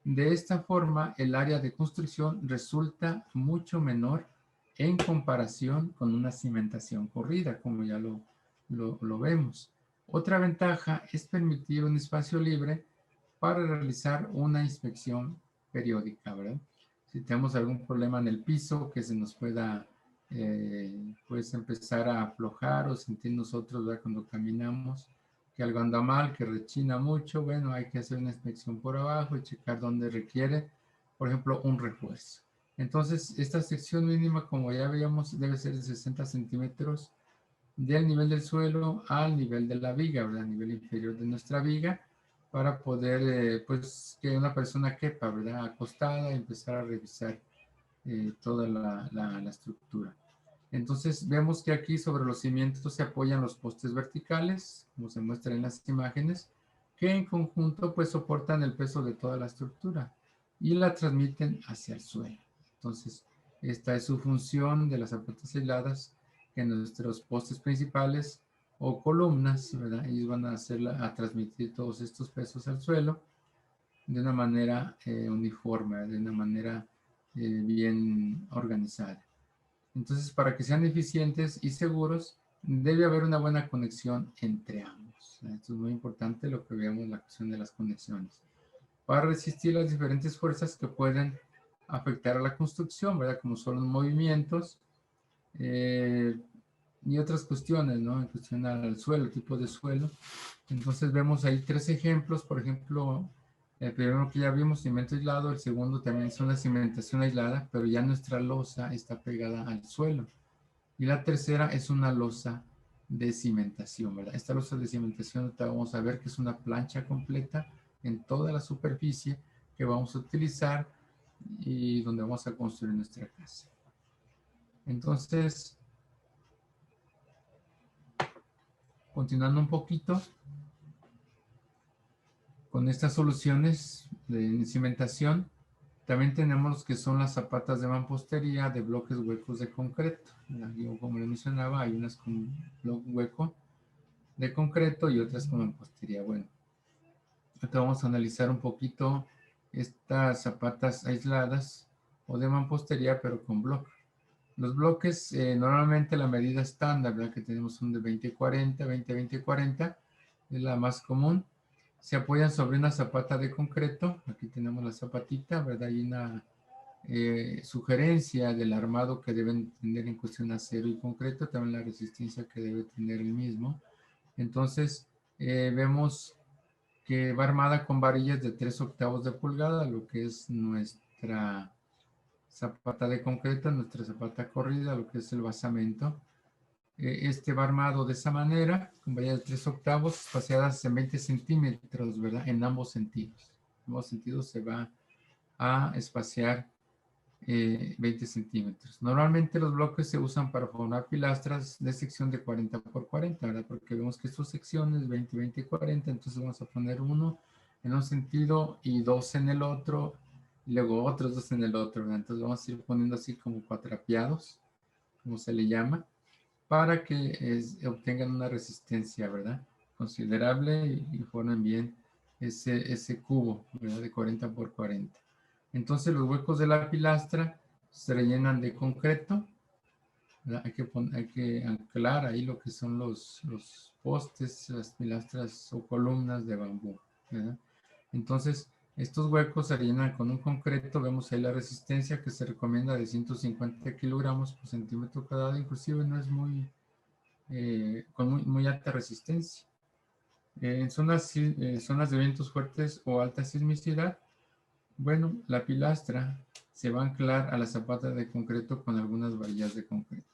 A: De esta forma, el área de construcción resulta mucho menor en comparación con una cimentación corrida, como ya lo vemos. Otra ventaja es permitir un espacio libre para realizar una inspección periódica, ¿verdad? Si tenemos algún problema en el piso que se nos pueda pues empezar a aflojar o sentir nosotros, ¿verdad? Cuando caminamos que algo anda mal, que rechina mucho, bueno, hay que hacer una inspección por abajo y checar dónde requiere, por ejemplo, un refuerzo. Entonces, esta sección mínima, como ya veíamos, debe ser de 60 centímetros del nivel del suelo al nivel de la viga, ¿verdad? Al nivel inferior de nuestra viga, para poder, pues, que una persona quepa, ¿verdad? Acostada y empezar a revisar toda la estructura. Entonces vemos que aquí sobre los cimientos se apoyan los postes verticales, como se muestra en las imágenes, que en conjunto pues soportan el peso de toda la estructura y la transmiten hacia el suelo. Entonces, esta es su función de las zapatas aisladas, que nuestros postes principales o columnas, ¿verdad? Ellos van a transmitir todos estos pesos al suelo de una manera uniforme, de una manera bien organizada. Entonces, para que sean eficientes y seguros, debe haber una buena conexión entre ambos. Esto es muy importante, lo que veamos, la cuestión de las conexiones. Para resistir las diferentes fuerzas que pueden afectar a la construcción, ¿verdad? Como son los movimientos y otras cuestiones, ¿no? En cuestión al suelo, tipo de suelo. Entonces vemos ahí tres ejemplos, por ejemplo, el primero que ya vimos, cemento aislado, el segundo también es una cimentación aislada, pero ya nuestra losa está pegada al suelo. Y la tercera es una losa de cimentación, ¿verdad? Esta losa de cimentación vamos a ver que es una plancha completa en toda la superficie que vamos a utilizar y donde vamos a construir nuestra casa. Entonces, continuando un poquito con estas soluciones de cimentación, también tenemos los que son las zapatas de mampostería de bloques huecos de concreto. Yo, como les mencionaba, hay unas con hueco de concreto y otras con mampostería. Bueno, ahorita vamos a analizar un poquito estas zapatas aisladas o de mampostería, pero con bloque. Los bloques, normalmente la medida estándar, ¿verdad? Que tenemos son de 20-40, 20-20-40, es la más común. Se apoyan sobre una zapata de concreto. Aquí tenemos la zapatita, ¿verdad? Hay una sugerencia del armado que deben tener en cuestión acero y concreto, también la resistencia que debe tener el mismo. Entonces, vemos que va armada con varillas de 3/8 de pulgada, lo que es nuestra zapata de concreto, nuestra zapata corrida, lo que es el basamento. Este va armado de esa manera, con varillas de 3/8, espaciadas en 20 centímetros, ¿verdad? En ambos sentidos. En ambos sentidos se va a espaciar 20 centímetros. Normalmente los bloques se usan para formar pilastras de sección de 40 por 40, ¿verdad? Porque vemos que sus secciones 20, 20 y 40, entonces vamos a poner uno en un sentido y dos en el otro, y luego otros dos en el otro, ¿verdad? Entonces vamos a ir poniendo así como cuatrapeados, como se le llama, para que obtengan una resistencia, ¿verdad? Considerable y formen bien ese cubo, ¿verdad? De 40 por 40. Entonces los huecos de la pilastra se rellenan de concreto. Hay que anclar ahí lo que son los postes, las pilastras o columnas de bambú, ¿verdad? Entonces estos huecos se rellenan con un concreto. Vemos ahí la resistencia que se recomienda de 150 kilogramos por centímetro cuadrado. Inclusive no es con muy alta resistencia. En zonas de vientos fuertes o alta sismicidad, bueno, la pilastra se va a anclar a la zapata de concreto con algunas varillas de concreto,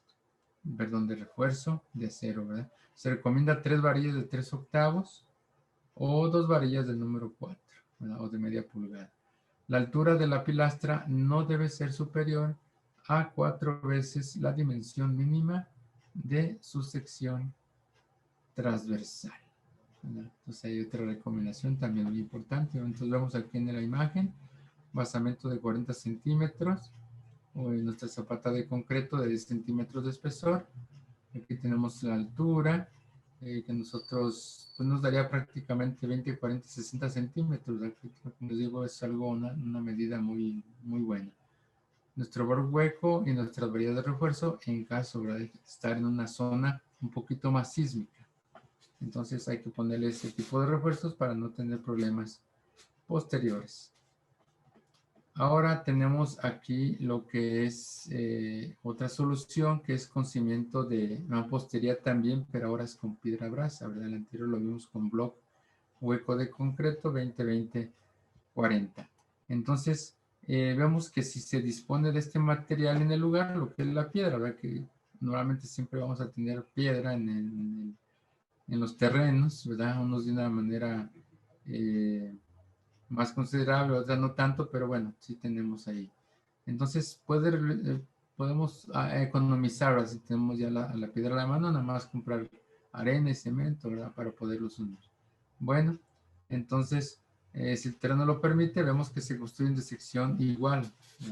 A: perdón, de refuerzo de acero, ¿verdad? Se recomienda 3 varillas de 3/8 o 2 varillas del número 4, ¿verdad? O de media pulgada. La altura de la pilastra no debe ser superior a 4 veces la dimensión mínima de su sección transversal, ¿verdad? Entonces hay otra recomendación también muy importante. Entonces vemos aquí en la imagen basamento de 40 centímetros o en nuestra zapata de concreto de 10 centímetros de espesor. Aquí tenemos la altura que nosotros, pues nos daría prácticamente 20, 40, 60 centímetros. Aquí, como les digo, es algo, una medida muy, muy buena. Nuestro borde hueco y nuestras varillas de refuerzo en caso, ¿verdad?, de estar en una zona un poquito más sísmica. Entonces hay que ponerle ese tipo de refuerzos para no tener problemas posteriores. Ahora tenemos aquí lo que es otra solución, que es con cimiento de mampostería también, pero ahora es con piedra brasa, ¿verdad? El anterior lo vimos con bloque hueco de concreto 20-20-40. Entonces, vemos que si se dispone de este material en el lugar, lo que es la piedra, ¿verdad? Que normalmente siempre vamos a tener piedra en los terrenos, ¿verdad? Unos de una manera más considerable, otras no tanto, pero bueno, sí tenemos ahí. Entonces, podemos economizar, si tenemos ya la piedra a la mano, nada más comprar arena y cemento, ¿verdad? Para poderlos unir. Bueno, entonces, si el terreno lo permite, vemos que se construye de sección igual,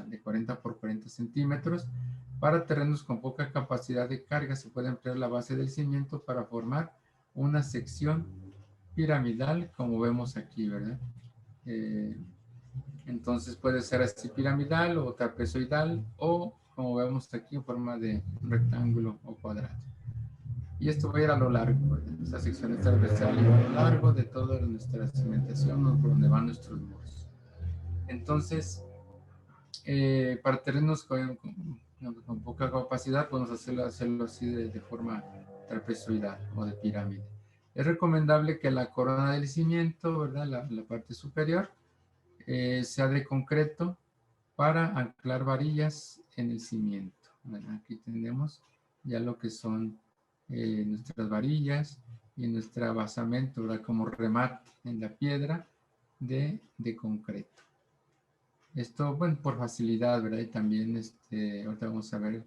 A: de 40 por 40 centímetros. Para terrenos con poca capacidad de carga, se puede emplear la base del cimiento para formar una sección piramidal, como vemos aquí, ¿verdad? Entonces puede ser así piramidal o trapezoidal o, como vemos aquí, en forma de rectángulo o cuadrado. Y esto va a ir a lo largo, ¿verdad? Esta sección es transversal y va a lo largo de toda nuestra cimentación, ¿no?, por donde van nuestros muros. Entonces, para terrenos con poca capacidad, podemos hacerlo así de forma trapezoidal o de pirámide. Es recomendable que la corona del cimiento, ¿verdad?, la parte superior, sea de concreto para anclar varillas en el cimiento. Bueno, aquí tenemos ya lo que son nuestras varillas y nuestro basamento, ¿verdad?, como remate en la piedra de concreto. Esto, bueno, por facilidad, ¿verdad? Y también, ahorita vamos a ver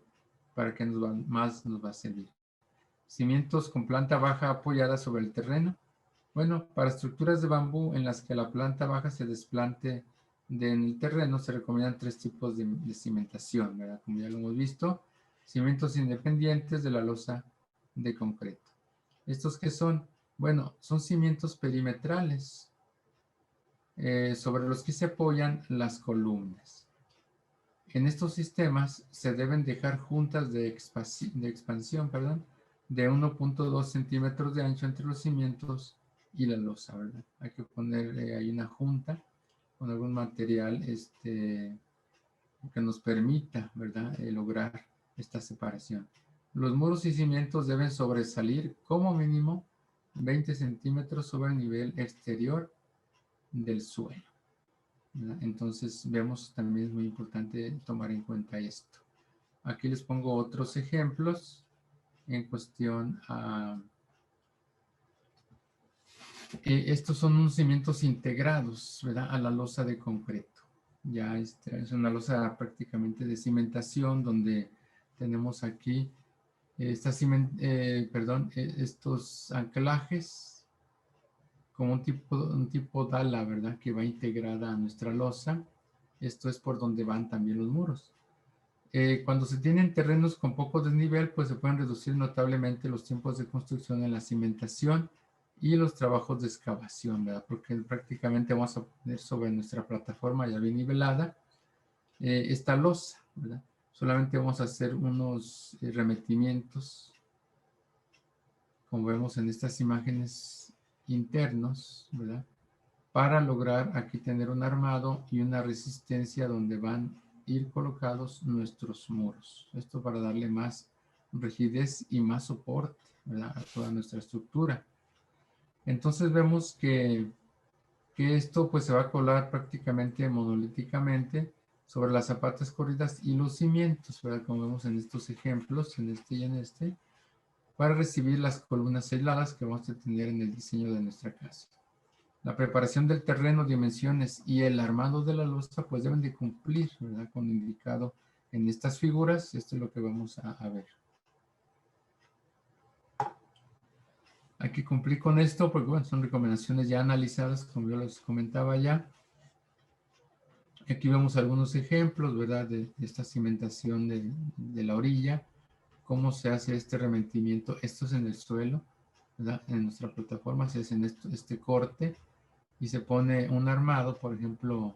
A: para qué más nos va a servir. Cimientos con planta baja apoyada sobre el terreno. Bueno, para estructuras de bambú en las que la planta baja se desplante en el terreno, se recomiendan tres tipos de cimentación, ¿verdad? Como ya lo hemos visto, cimientos independientes de la losa de concreto. ¿Estos qué son? Bueno, son cimientos perimetrales sobre los que se apoyan las columnas. En estos sistemas se deben dejar juntas de expansión, perdón, de 1.2 centímetros de ancho entre los cimientos y la losa, ¿verdad? Hay que poner ahí una junta con algún material que nos permita, ¿verdad?, lograr esta separación. Los muros y cimientos deben sobresalir como mínimo 20 centímetros sobre el nivel exterior del suelo, ¿verdad? Entonces vemos también es muy importante tomar en cuenta esto. Aquí les pongo otros ejemplos en cuestión a... estos son unos cimientos integrados, ¿verdad?, a la losa de concreto. Ya es una losa prácticamente de cimentación donde tenemos aquí estos anclajes como un tipo dala, ¿verdad?, que va integrada a nuestra losa. Esto es por donde van también los muros. Cuando se tienen terrenos con poco desnivel, pues se pueden reducir notablemente los tiempos de construcción en la cimentación y los trabajos de excavación, ¿verdad? Porque prácticamente vamos a poner sobre nuestra plataforma ya bien nivelada esta losa, ¿verdad? Solamente vamos a hacer unos remetimientos, como vemos en estas imágenes internos, ¿verdad?, para lograr aquí tener un armado y una resistencia donde van a ir colocados nuestros muros. Esto para darle más rigidez y más soporte, ¿verdad?, a toda nuestra estructura. Entonces vemos que esto pues se va a colar prácticamente monolíticamente sobre las zapatas corridas y los cimientos, ¿verdad?, como vemos en estos ejemplos, en este y en este, para recibir las columnas aisladas que vamos a tener en el diseño de nuestra casa. La preparación del terreno, dimensiones y el armado de la losa pues deben de cumplir, ¿verdad?, con lo indicado en estas figuras. Esto es lo que vamos a ver. Hay que cumplir con esto porque, bueno, son recomendaciones ya analizadas, como yo les comentaba ya. Aquí vemos algunos ejemplos, ¿verdad?, de esta cimentación de la orilla, cómo se hace este remetimiento. Esto es en el suelo, ¿verdad? En nuestra plataforma se hace este corte y se pone un armado, por ejemplo,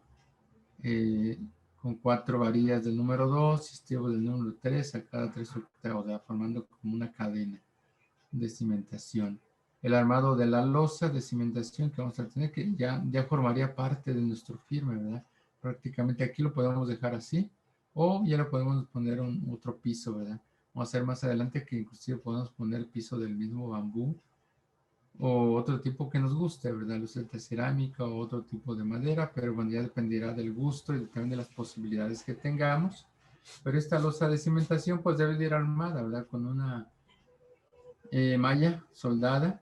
A: con 4 varillas del número 2 y estribo del número 3 a cada 3 octavos, formando como una cadena de cimentación. El armado de la losa de cimentación que vamos a tener, que ya formaría parte de nuestro firme, ¿verdad? Prácticamente aquí lo podemos dejar así, o ya le podemos poner otro piso, ¿verdad? Vamos a hacer más adelante que inclusive podemos poner el piso del mismo bambú, o otro tipo que nos guste, ¿verdad? Loseta cerámica o otro tipo de madera, pero bueno, ya dependerá del gusto y también de las posibilidades que tengamos. Pero esta losa de cimentación pues debe de ir armada, ¿verdad? Con una malla soldada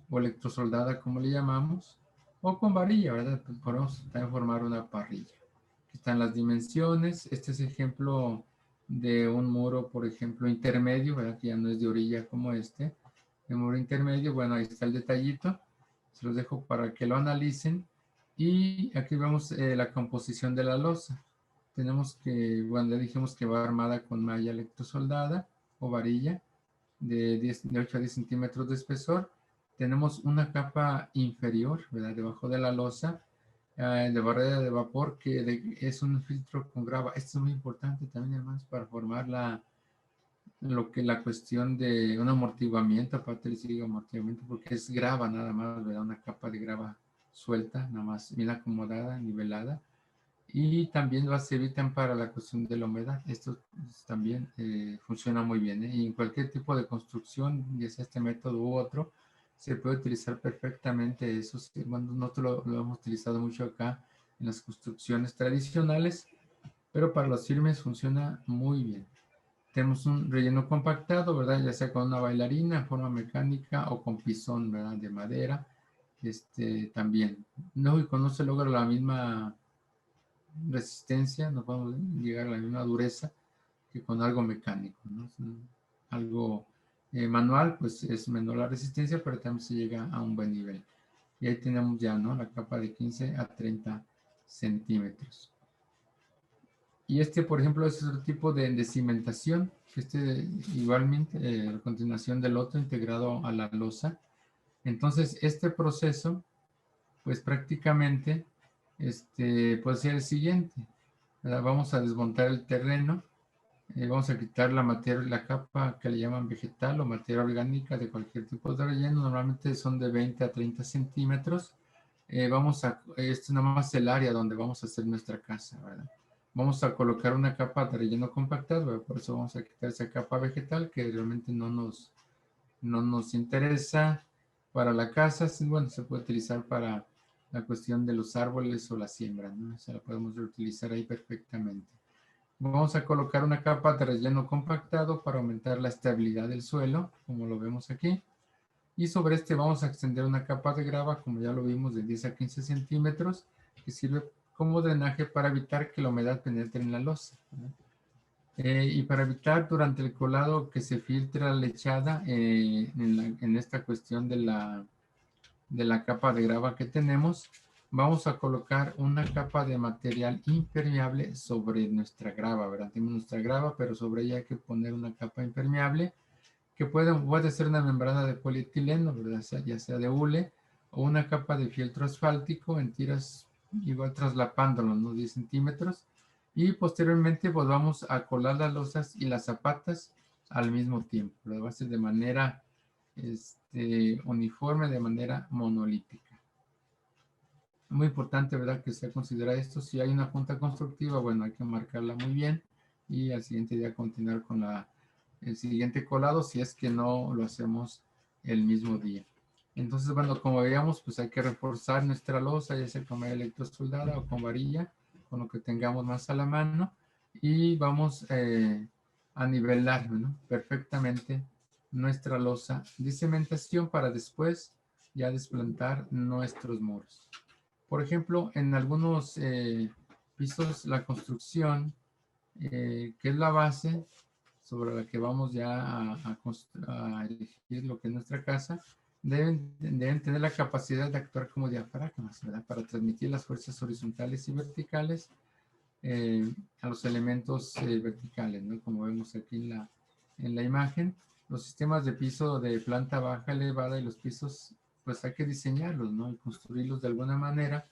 A: o electrosoldada, como le llamamos, o con varilla, ¿verdad? Pues podemos también formar una parrilla. Aquí están las dimensiones. Este es ejemplo de un muro, por ejemplo, intermedio, ¿verdad? Que ya no es de orilla como este. El muro intermedio, bueno, ahí está el detallito. Se los dejo para que lo analicen. Y aquí vemos la composición de la losa. Tenemos que, bueno, ya dijimos que va armada con malla electrosoldada o varilla de 8 a 10 centímetros de espesor. Tenemos una capa inferior, ¿verdad? Debajo de la losa, de barrera de vapor, que es un filtro con grava. Esto es muy importante también, hermanos, para formar la cuestión de un amortiguamiento, aparte les digo amortiguamiento, porque es grava nada más, ¿verdad? Una capa de grava suelta, nada más bien acomodada, nivelada. Y también las evitan para la cuestión de la humedad. Esto también funciona muy bien, ¿eh? Y en cualquier tipo de construcción, ya sea este método u otro, se puede utilizar perfectamente eso. Bueno, nosotros lo hemos utilizado mucho acá en las construcciones tradicionales, pero para los firmes funciona muy bien. Tenemos un relleno compactado, ¿verdad? Ya sea con una bailarina en forma mecánica o con pisón, ¿verdad? De madera. También. Lógico, no se logra la misma resistencia, no podemos llegar a la misma dureza que con algo mecánico, ¿no? Algo manual, pues es menor la resistencia, pero también se llega a un buen nivel. Y ahí tenemos ya, ¿no? La capa de 15 a 30 centímetros. Y por ejemplo, es otro tipo de cimentación, igualmente, a continuación del otro integrado a la losa. Entonces, este proceso, pues prácticamente, puede ser el siguiente. Vamos a desmontar el terreno, vamos a quitar la capa que le llaman vegetal o materia orgánica de cualquier tipo de relleno, normalmente son de 20 a 30 centímetros. Esto es nada más el área donde vamos a hacer nuestra casa, ¿verdad? Vamos a colocar una capa de relleno compactado, ¿verdad? Por eso vamos a quitar esa capa vegetal que realmente no nos interesa para la casa. Bueno, se puede utilizar para la cuestión de los árboles o la siembra, ¿no? Se la podemos reutilizar ahí perfectamente. Vamos a colocar una capa de relleno compactado para aumentar la estabilidad del suelo, como lo vemos aquí. Y sobre vamos a extender una capa de grava, como ya lo vimos, de 10 a 15 centímetros, que sirve como drenaje para evitar que la humedad penetre en la losa, ¿no? Y para evitar durante el colado que se filtre la lechada en esta cuestión de la capa de grava que tenemos, vamos a colocar una capa de material impermeable sobre nuestra grava, ¿verdad? Tenemos nuestra grava, pero sobre ella hay que poner una capa impermeable que puede ser una membrana de polietileno, ¿verdad? Ya sea de hule o una capa de fieltro asfáltico en tiras igual traslapándolo, ¿no? 10 centímetros. Y posteriormente pues vamos a colar las losas y las zapatas al mismo tiempo, ¿verdad? Va a ser de manera uniforme, de manera monolítica. Muy importante, ¿verdad? Que se considera esto. Si hay una junta constructiva, bueno, hay que marcarla muy bien y al siguiente día continuar con el siguiente colado si es que no lo hacemos el mismo día. Entonces, bueno, como veíamos, pues hay que reforzar nuestra losa, ya sea con electrosoldada o con varilla, con lo que tengamos más a la mano, y vamos a nivelar, ¿no? Perfectamente nuestra losa de cementación para después ya desplantar nuestros muros. Por ejemplo, en algunos pisos la construcción, que es la base sobre la que vamos ya a elegir lo que es nuestra casa, deben tener la capacidad de actuar como diafragmas, ¿verdad? Para transmitir las fuerzas horizontales y verticales a los elementos verticales, ¿no? Como vemos aquí en la imagen, los sistemas de piso de planta baja elevada y los pisos, pues hay que diseñarlos, ¿no? Y construirlos de alguna manera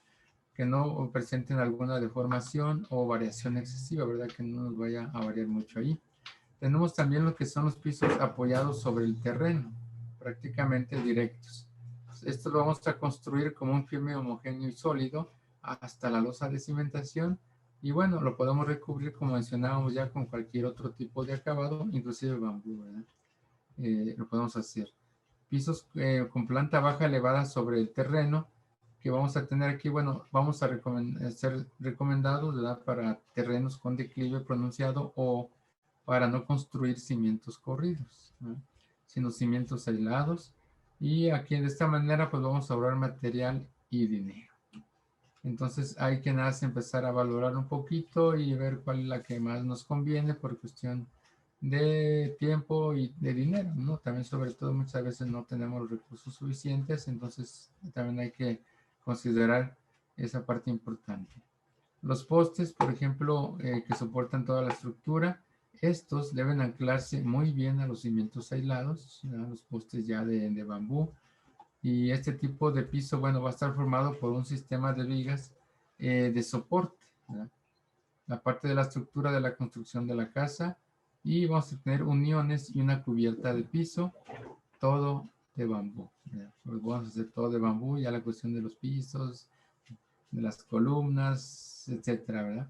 A: que no presenten alguna deformación o variación excesiva, ¿verdad? Que no nos vaya a variar mucho ahí. Tenemos también lo que son los pisos apoyados sobre el terreno, prácticamente directos. Esto lo vamos a construir como un firme homogéneo y sólido hasta la losa de cimentación. Y bueno, lo podemos recubrir, como mencionábamos ya, con cualquier otro tipo de acabado, inclusive bambú, ¿verdad? Lo podemos hacer. Pisos con planta baja elevada sobre el terreno, que vamos a tener aquí, bueno, vamos a ser recomendados, ¿verdad? Para terrenos con declive pronunciado o para no construir cimientos corridos, ¿no? Sino cimientos aislados. Y aquí de esta manera pues vamos a ahorrar material y dinero. Entonces hay que nada empezar a valorar un poquito y ver cuál es la que más nos conviene por cuestión de tiempo y de dinero, ¿no? También sobre todo muchas veces no tenemos los recursos suficientes, entonces también hay que considerar esa parte importante. Los postes, por ejemplo, que soportan toda la estructura, estos deben anclarse muy bien a los cimientos aislados, ¿no? Los postes ya de bambú. Y este tipo de piso, bueno, va a estar formado por un sistema de vigas de soporte, ¿verdad? La parte de la estructura de la construcción de la casa, y vamos a tener uniones y una cubierta de piso, todo de bambú, ¿verdad? Pues vamos a hacer todo de bambú, ya la cuestión de los pisos, de las columnas, etcétera, ¿verdad?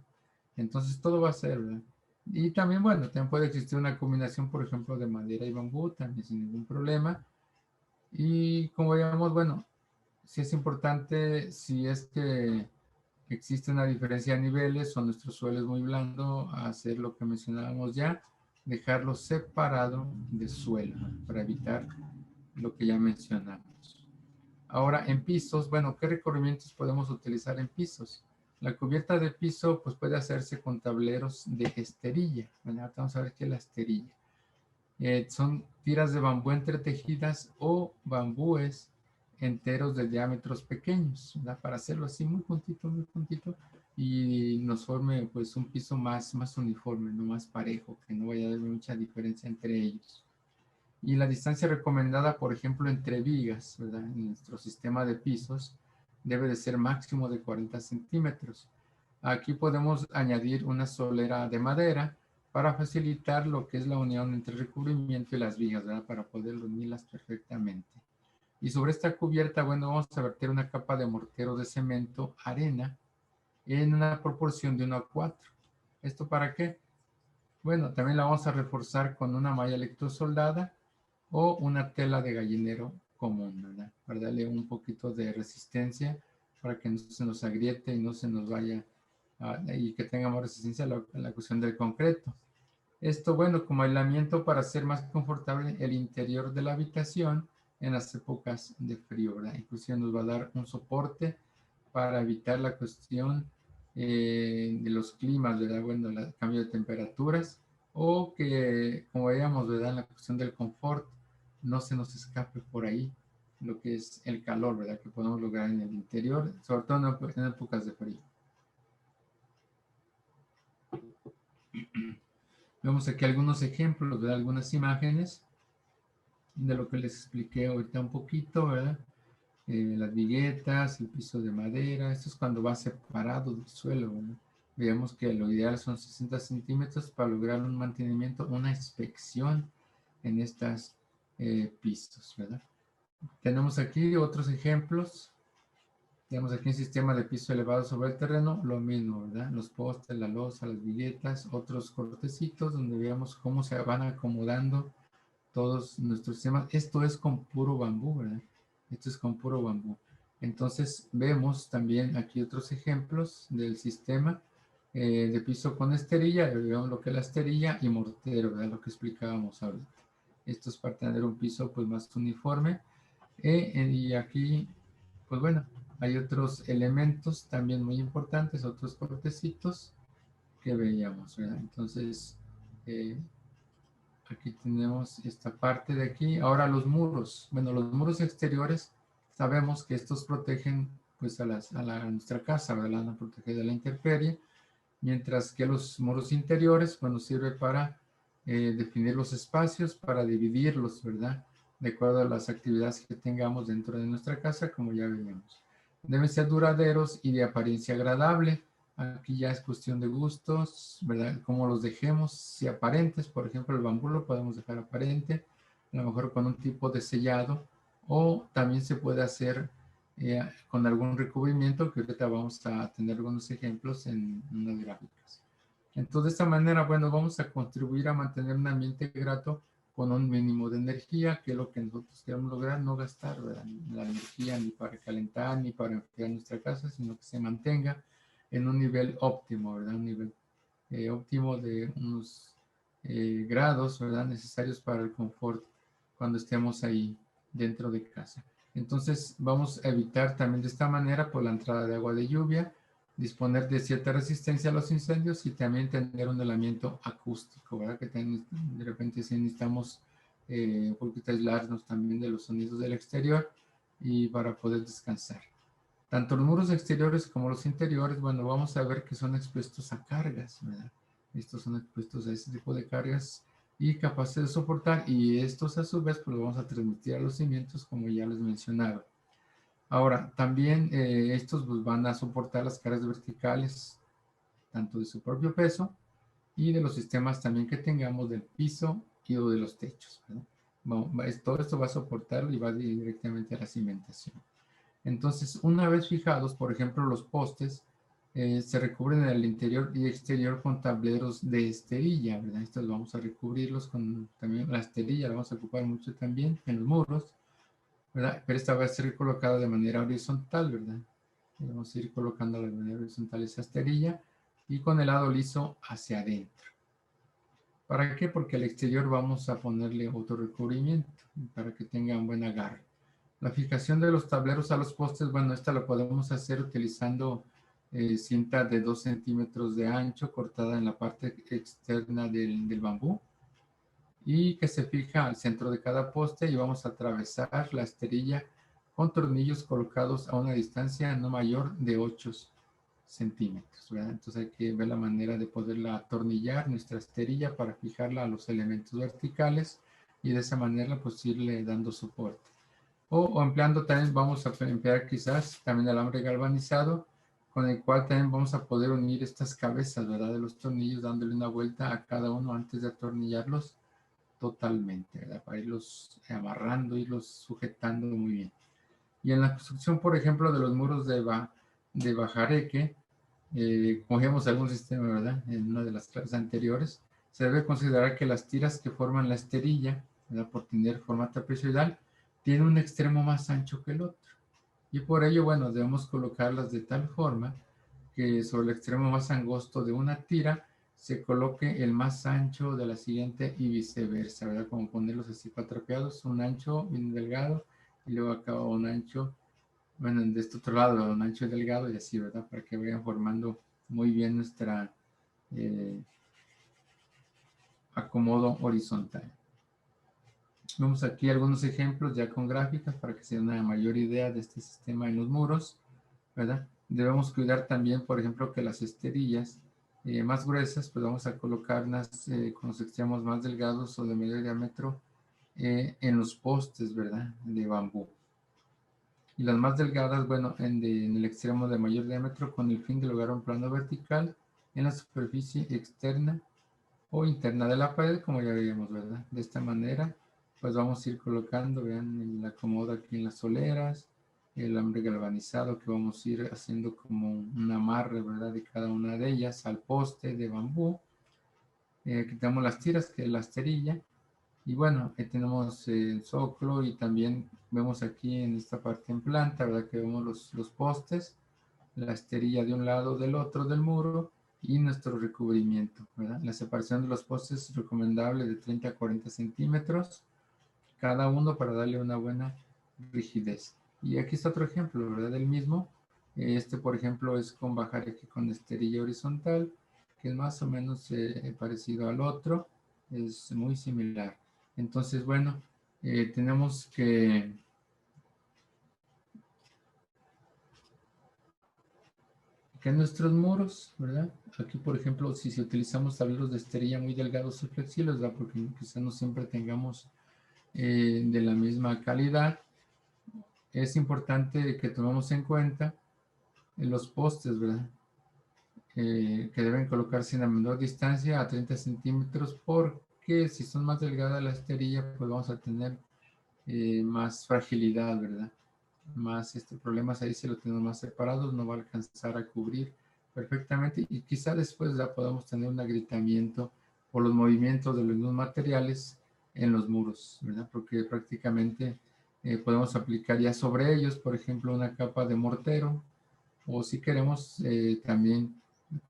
A: Entonces todo va a ser, ¿verdad? Y también, bueno, también puede existir una combinación, por ejemplo, de madera y bambú, también sin ningún problema. Y como veíamos, bueno, sí es importante, si es que existe una diferencia de niveles o nuestro suelo es muy blando, hacer lo que mencionábamos ya, dejarlo separado de suelo, ¿no? Para evitar lo que ya mencionamos. Ahora, en pisos, bueno, ¿qué recubrimientos podemos utilizar en pisos? La cubierta de piso pues puede hacerse con tableros de esterilla, ¿verdad? Vamos a ver qué es la esterilla. Son tiras de bambú entretejidas o bambúes enteros de diámetros pequeños, ¿verdad? Para hacerlo así muy puntito, y nos forme pues un piso más uniforme, no más parejo, que no vaya a haber mucha diferencia entre ellos. Y la distancia recomendada, por ejemplo, entre vigas, ¿verdad? En nuestro sistema de pisos debe de ser máximo de 40 centímetros. Aquí podemos añadir una solera de madera para facilitar lo que es la unión entre el recubrimiento y las vigas, ¿verdad? Para poder unirlas perfectamente. Y sobre esta cubierta, bueno, vamos a verter una capa de mortero de cemento, arena, en una proporción de 1:4. ¿Esto para qué? Bueno, también la vamos a reforzar con una malla electrosoldada o una tela de gallinero común, ¿verdad? Para darle un poquito de resistencia para que no se nos agriete y no se nos vaya y que tenga más resistencia a la cuestión del concreto. Esto, bueno, como aislamiento para hacer más confortable el interior de la habitación en las épocas de frío, ¿verdad? Inclusive nos va a dar un soporte para evitar la cuestión de los climas, ¿verdad? Bueno, el cambio de temperaturas, o que, como veíamos, ¿verdad? En la cuestión del confort, no se nos escape por ahí lo que es el calor, ¿verdad? Que podemos lograr en el interior, sobre todo en épocas de frío. Vemos aquí algunos ejemplos, ¿verdad? Algunas imágenes de lo que les expliqué ahorita un poquito, ¿verdad? Las viguetas, el piso de madera, esto es cuando va separado del suelo, ¿verdad? Veamos que lo ideal son 60 centímetros para lograr un mantenimiento, una inspección en estas pisos, ¿verdad? Tenemos aquí otros ejemplos. Tenemos aquí un sistema de piso elevado sobre el terreno, lo mismo, ¿verdad? Los postes, la losa, las viguetas, otros cortecitos donde veamos cómo se van acomodando todos nuestros sistemas. Esto es con puro bambú, ¿verdad? Esto es con puro bambú. Entonces vemos también aquí otros ejemplos del sistema de piso con esterilla. Vemos lo que es la esterilla y mortero, ¿verdad? Lo que explicábamos ahorita. Esto es para tener un piso pues más uniforme. Y aquí, pues bueno, hay otros elementos también muy importantes, otros cortecitos que veíamos, ¿verdad? Entonces, aquí tenemos esta parte de aquí. Ahora los muros. Bueno, los muros exteriores, sabemos que estos protegen pues a nuestra casa, ¿verdad? La van a proteger de la intemperie, mientras que los muros interiores, bueno, sirve para definir los espacios para dividirlos, ¿verdad? De acuerdo a las actividades que tengamos dentro de nuestra casa, como ya veíamos. Deben ser duraderos y de apariencia agradable. Aquí ya es cuestión de gustos, ¿verdad? Cómo los dejemos, si aparentes, por ejemplo, el bambú lo podemos dejar aparente, a lo mejor con un tipo de sellado, o también se puede hacer con algún recubrimiento, que ahorita vamos a tener algunos ejemplos en unas gráficas. Entonces, de esta manera, bueno, vamos a contribuir a mantener un ambiente grato con un mínimo de energía, que es lo que nosotros queremos lograr, no gastar, ¿verdad? La energía ni para calentar ni para enfriar nuestra casa, sino que se mantenga en un nivel óptimo, ¿verdad? Un nivel óptimo de unos grados, ¿verdad? Necesarios para el confort cuando estemos ahí dentro de casa. Entonces vamos a evitar también de esta manera por la entrada de agua de lluvia, disponer de cierta resistencia a los incendios y también tener un aislamiento acústico, ¿verdad? Que de repente sí necesitamos un poquito aislarnos también de los sonidos del exterior y para poder descansar. Tanto los muros exteriores como los interiores, bueno, vamos a ver que son expuestos a cargas, ¿verdad? Estos son expuestos a ese tipo de cargas y capaces de soportar, y estos a su vez pues los vamos a transmitir a los cimientos, como ya les mencionaba. Ahora, también estos pues, van a soportar las cargas verticales, tanto de su propio peso y de los sistemas también que tengamos del piso y o de los techos, ¿verdad? Todo esto va a soportarlo y va directamente a la cimentación. Entonces, una vez fijados, por ejemplo, los postes se recubren en el interior y exterior con tableros de esterilla, ¿verdad? Estos vamos a recubrirlos con también la esterilla, la vamos a ocupar mucho también en los muros, ¿verdad? Pero esta va a ser colocada de manera horizontal, ¿verdad? Y vamos a ir colocando de manera horizontal esa esterilla y con el lado liso hacia adentro. ¿Para qué? Porque al exterior vamos a ponerle otro recubrimiento para que tenga un buen agarre. La fijación de los tableros a los postes, bueno, esta la podemos hacer utilizando cinta de 2 centímetros de ancho cortada en la parte externa del bambú y que se fija al centro de cada poste, y vamos a atravesar la esterilla con tornillos colocados a una distancia no mayor de 8 centímetros, ¿verdad? Entonces hay que ver la manera de poderla atornillar nuestra esterilla para fijarla a los elementos verticales y de esa manera pues irle dando soporte. O empleando también, vamos a emplear quizás también alambre galvanizado, con el cual también vamos a poder unir estas cabezas, ¿verdad? De los tornillos, dándole una vuelta a cada uno antes de atornillarlos totalmente, ¿verdad? Para irlos amarrando, irlos sujetando muy bien. Y en la construcción, por ejemplo, de los muros de bajareque, cogemos algún sistema, ¿verdad? En una de las clases anteriores, se debe considerar que las tiras que forman la esterilla, ¿verdad? Por tener forma trapezoidal, tienen un extremo más ancho que el otro. Y por ello, bueno, debemos colocarlas de tal forma que sobre el extremo más angosto de una tira se coloque el más ancho de la siguiente y viceversa, ¿verdad? Como ponerlos así patrapeados, un ancho bien delgado y luego acá un ancho, bueno, de este otro lado, un ancho y delgado y así, ¿verdad? Para que vayan formando muy bien nuestra acomodo horizontal. Vemos aquí algunos ejemplos ya con gráficas para que se den una mayor idea de este sistema en los muros, ¿verdad? Debemos cuidar también, por ejemplo, que las esterillas más gruesas, pues vamos a colocarlas con los extremos más delgados o de mayor diámetro en los postes, ¿verdad? De bambú. Y las más delgadas, bueno, en el extremo de mayor diámetro con el fin de lograr un plano vertical en la superficie externa o interna de la pared, como ya veíamos, ¿verdad? De esta manera, pues vamos a ir colocando, vean, el acomodo aquí en las soleras, el alambre galvanizado que vamos a ir haciendo como un amarre, ¿verdad? De cada una de ellas al poste de bambú. Quitamos las tiras, que es la esterilla. Y bueno, ahí tenemos el zócalo y también vemos aquí en esta parte en planta, ¿verdad? Que vemos los postes, la esterilla de un lado del otro del muro y nuestro recubrimiento, ¿verdad? La separación de los postes es recomendable de 30 a 40 centímetros cada uno para darle una buena rigidez. Y aquí está otro ejemplo, ¿verdad? Del mismo. Este, por ejemplo, es con bajar aquí con esterilla horizontal, que es más o menos parecido al otro, es muy similar. Entonces, bueno, tenemos que que nuestros muros, ¿verdad? Aquí, por ejemplo, si utilizamos tableros de esterilla muy delgados y flexibles, ¿verdad? Porque quizás no siempre tengamos de la misma calidad, es importante que tomemos en cuenta los postes, ¿verdad? Que deben colocarse en la menor distancia a 30 centímetros, porque si son más delgadas la esterilla, pues vamos a tener más fragilidad, ¿verdad? Más problemas ahí si lo tenemos más separados, no va a alcanzar a cubrir perfectamente y quizá después ya podamos tener un agrietamiento por los movimientos de los mismos materiales en los muros, ¿verdad? Porque prácticamente podemos aplicar ya sobre ellos, por ejemplo, una capa de mortero o si queremos también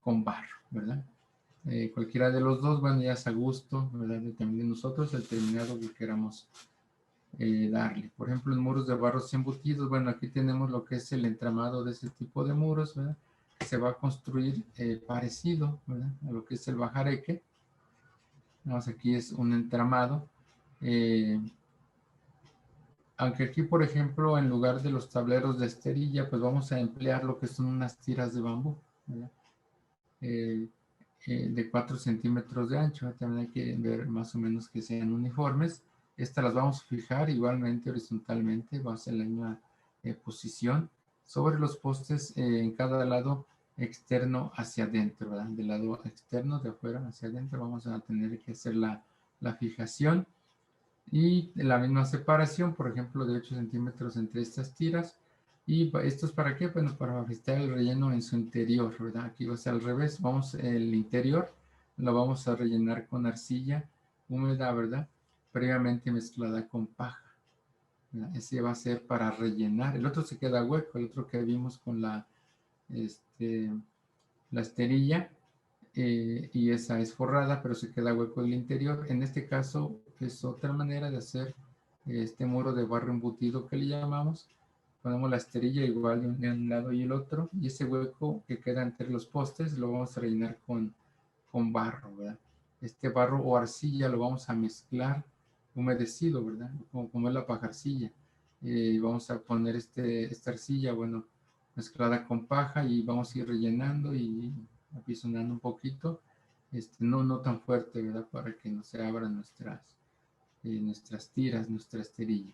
A: con barro, ¿verdad? Cualquiera de los dos, bueno, ya es a gusto, ¿verdad? También nosotros el terminado que queramos darle. Por ejemplo, en muros de barros embutidos, bueno, aquí tenemos lo que es el entramado de ese tipo de muros, ¿verdad? Que se va a construir parecido, ¿verdad? A lo que es el bajareque. Vamos, aquí es un entramado. Aunque aquí, por ejemplo, en lugar de los tableros de esterilla, pues vamos a emplear lo que son unas tiras de bambú, ¿verdad? De 4 centímetros de ancho. También hay que ver más o menos que sean uniformes. Estas las vamos a fijar igualmente horizontalmente, va a ser la misma posición sobre los postes en cada lado externo hacia adentro, ¿verdad? Del lado externo, de afuera hacia adentro, vamos a tener que hacer la fijación y la misma separación, por ejemplo, de 8 centímetros entre estas tiras. ¿Y esto es para qué? Bueno, para fijar el relleno en su interior, ¿verdad? Aquí va a ser al revés. Vamos, el interior lo vamos a rellenar con arcilla húmeda, ¿verdad? Previamente mezclada con paja, ¿verdad? Ese va a ser para rellenar. El otro se queda hueco, el otro que vimos con la esterilla, y esa es forrada, pero se queda hueco el interior. En este caso es otra manera de hacer este muro de barro embutido que le llamamos. Ponemos la esterilla igual de un lado y el otro, y ese hueco que queda entre los postes lo vamos a rellenar con barro, ¿verdad? Este barro o arcilla lo vamos a mezclar humedecido, ¿verdad? Como es la pajarcilla. Vamos a poner esta arcilla, bueno, mezclada con paja y vamos a ir rellenando y apisonando un poquito, no tan fuerte, ¿verdad? Para que no se abran nuestras tiras, nuestra esterilla.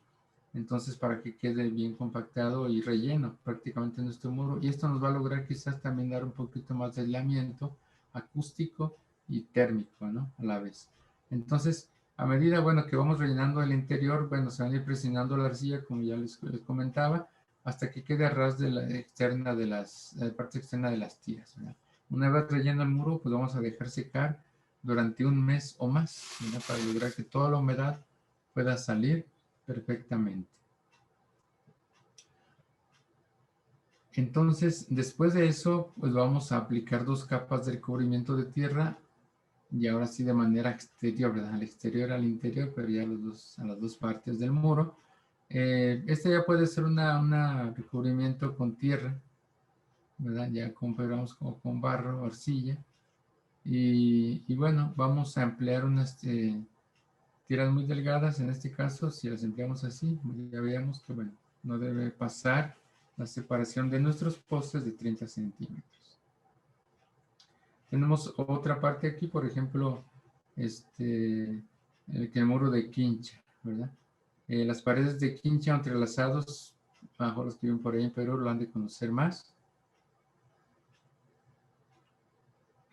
A: Entonces, para que quede bien compactado y relleno prácticamente nuestro muro. Y esto nos va a lograr quizás también dar un poquito más de aislamiento acústico y térmico, ¿no? A la vez. Entonces, a medida, bueno, que vamos rellenando el interior, bueno, se van a ir presionando la arcilla, como ya les comentaba, hasta que quede a ras de la externa de parte externa de las tiras, ¿verdad? Una vez relleno el muro, pues vamos a dejar secar durante un mes o más, ¿verdad? Para lograr que toda la humedad pueda salir perfectamente. Entonces, después de eso, pues vamos a aplicar 2 capas de recubrimiento de tierra y ahora sí de manera exterior, ¿verdad? Al exterior, al interior, pero ya a las dos partes del muro. Este ya puede ser una recubrimiento con tierra, ¿verdad? Ya compramos con barro, arcilla. Y bueno, vamos a emplear unas tiras muy delgadas, en este caso, si las empleamos así, ya veíamos que, bueno, no debe pasar la separación de nuestros postes de 30 centímetros. Tenemos otra parte aquí, por ejemplo, el muro de quincha, ¿verdad? Las paredes de quincha entrelazados, bajo los que viven por ahí en Perú lo han de conocer más.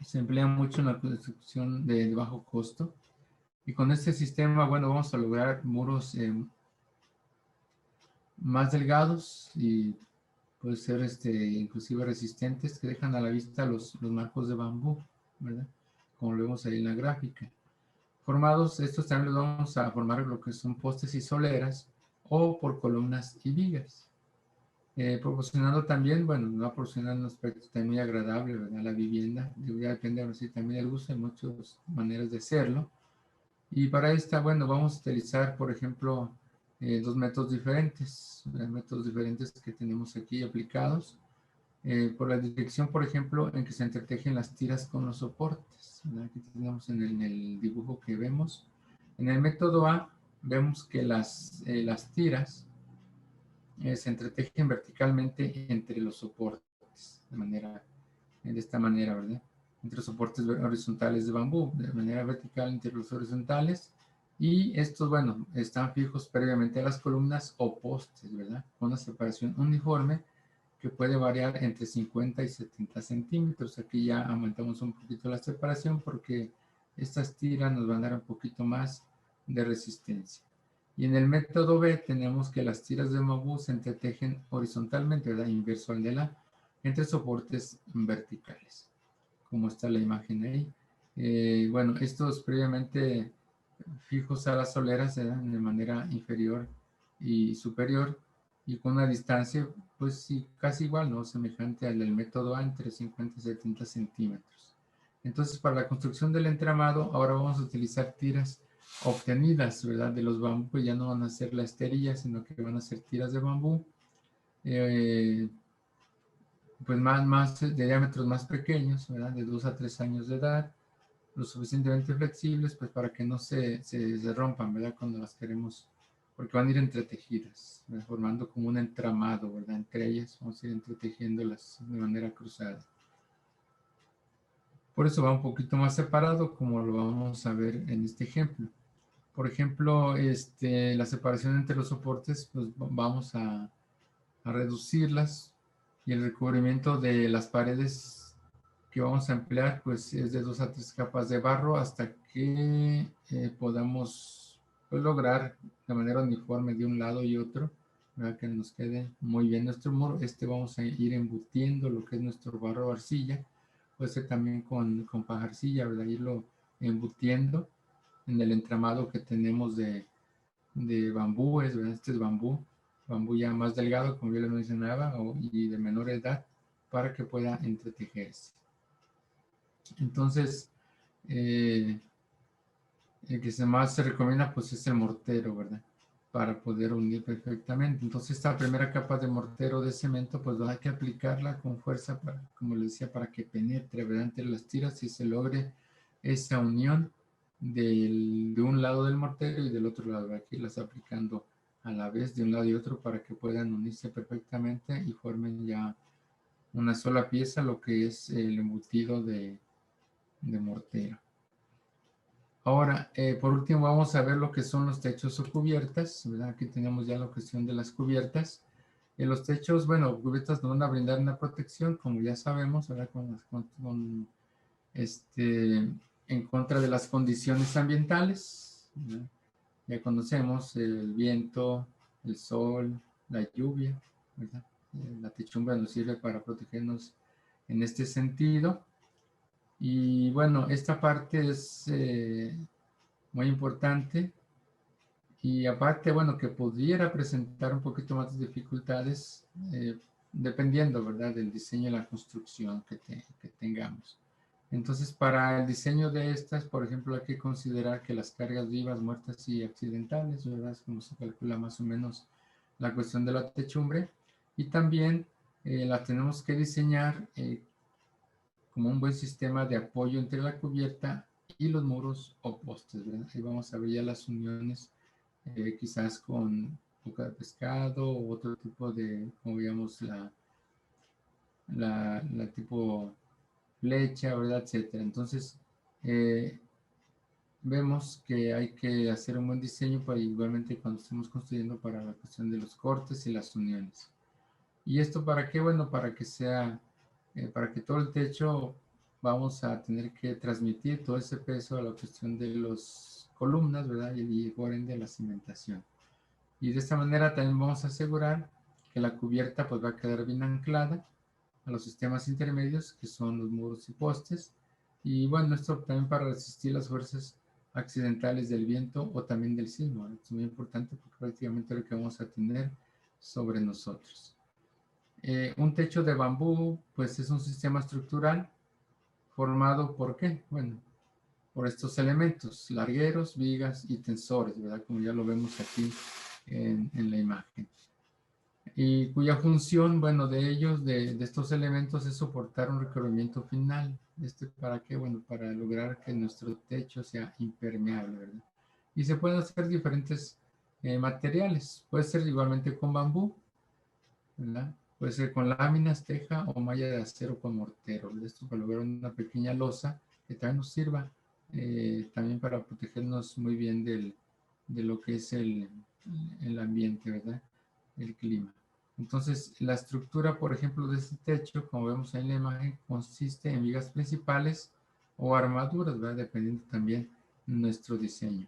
A: Se emplea mucho en la construcción de bajo costo. Y con este sistema, bueno, vamos a lograr muros más delgados y puede ser inclusive resistentes que dejan a la vista los marcos de bambú, ¿verdad? Como lo vemos ahí en la gráfica. Formados, estos también los vamos a formar lo que son postes y soleras o por columnas y vigas. Proporcionando también, bueno, nos va a proporcionar un aspecto también muy agradable, ¿verdad? La vivienda, ya depende ahora sí también del gusto, hay muchas maneras de hacerlo. Y para esta, bueno, vamos a utilizar, por ejemplo, 2 métodos diferentes que tenemos aquí aplicados. Por la dirección, por ejemplo, en que se entretejen las tiras con los soportes, ¿verdad? Aquí tenemos en el dibujo que vemos. En el método A, vemos que las tiras se entretejen verticalmente entre los soportes, de manera de esta manera, ¿verdad? Entre los soportes horizontales de bambú, de manera vertical entre los horizontales. Y estos, bueno, están fijos previamente a las columnas o postes, ¿verdad? Con una separación uniforme que puede variar entre 50 y 70 centímetros. Aquí ya aumentamos un poquito la separación porque estas tiras nos van a dar un poquito más de resistencia. Y en el método B tenemos que las tiras de bambú se entretejen horizontalmente, ¿verdad? Inverso al de la, entre soportes verticales, como está la imagen ahí. Bueno, estos previamente fijos a las soleras se dan de manera inferior y superior y con una distancia, pues sí, casi igual, ¿no? Semejante al del método A, entre 50 y 70 centímetros. Entonces, para la construcción del entramado, ahora vamos a utilizar tiras obtenidas, ¿verdad? De los bambú, pues ya no van a ser la esterilla, sino que van a ser tiras de bambú, pues de diámetros más pequeños, ¿verdad? De 2 a 3 años de edad, lo suficientemente flexibles, pues para que no se rompan, ¿verdad? Cuando las queremos, porque van a ir entretejidas, ¿verdad? Formando como un entramado, ¿verdad? Entre ellas vamos a ir entretejiéndolas de manera cruzada. Por eso va un poquito más separado, como lo vamos a ver en este ejemplo. Por ejemplo, la separación entre los soportes, pues vamos a reducirlas y el recubrimiento de las paredes que vamos a emplear, pues es de 2 a 3 capas de barro hasta que podamos pues, lograr de manera uniforme de un lado y otro, para que nos quede muy bien nuestro muro. Vamos a ir embutiendo lo que es nuestro barro o arcilla, puede ser también con pajarcilla, ¿verdad? Irlo embutiendo en el entramado que tenemos de bambúes, ¿verdad? Este es bambú ya más delgado, como yo les mencionaba, y de menor edad, para que pueda entretejerse. Entonces, el que más se recomienda, pues es el mortero, ¿verdad? Para poder unir perfectamente. Entonces, esta primera capa de mortero de cemento, pues hay que aplicarla con fuerza, para, como les decía, para que penetre, ¿verdad? Entre las tiras y se logre esa unión de un lado del mortero y del otro lado. Aquí las aplicando a la vez de un lado y otro para que puedan unirse perfectamente y formen ya una sola pieza, lo que es el embutido de mortero. Ahora, por último, vamos a ver lo que son los techos o cubiertas, ¿verdad? Aquí tenemos ya la cuestión de las cubiertas. En los techos, bueno, cubiertas nos van a brindar una protección, como ya sabemos, ¿verdad? En contra de las condiciones ambientales, ¿verdad? Ya conocemos el viento, el sol, la lluvia, ¿verdad? La techumbre nos sirve para protegernos en este sentido. Y bueno, esta parte es muy importante y aparte, bueno, que pudiera presentar un poquito más de dificultades dependiendo, ¿verdad?, del diseño y la construcción que tengamos. Entonces, para el diseño de estas, por ejemplo, hay que considerar que las cargas vivas, muertas y accidentales, ¿verdad?, es como se calcula más o menos la cuestión de la techumbre. Y también la tenemos que diseñar como un buen sistema de apoyo entre la cubierta y los muros o postes, ¿verdad? Ahí vamos a ver ya las uniones, quizás con boca de pescado o otro tipo de, como veíamos, la tipo flecha, ¿verdad? Etcétera. Entonces, vemos que hay que hacer un buen diseño para igualmente cuando estemos construyendo para la cuestión de los cortes y las uniones. ¿Y esto para qué? Bueno, para que sea, para que todo el techo vamos a tener que transmitir todo ese peso a la cuestión de las columnas, ¿verdad? Y por ende la cimentación. Y de esta manera también vamos a asegurar que la cubierta pues va a quedar bien anclada a los sistemas intermedios que son los muros y postes. Y bueno, esto también para resistir las fuerzas accidentales del viento o también del sismo. Es muy importante porque prácticamente lo que vamos a tener sobre nosotros. Un techo de bambú, pues es un sistema estructural formado por ¿qué? Bueno, por estos elementos, largueros, vigas y tensores, ¿verdad? Como ya lo vemos aquí en la imagen. Y cuya función, bueno, de ellos, de estos elementos, es soportar un recubrimiento final. ¿Para qué? Bueno, para lograr que nuestro techo sea impermeable, ¿verdad? Y se pueden hacer diferentes materiales. Puede ser igualmente con bambú, ¿verdad? Puede ser con láminas, teja o malla de acero con mortero. Esto para lograr una pequeña losa que también nos sirva también para protegernos muy bien de lo que es el ambiente, ¿verdad? El clima. Entonces, la estructura, por ejemplo, de este techo, como vemos en la imagen, consiste en vigas principales o armaduras, ¿verdad? Dependiendo también de nuestro diseño.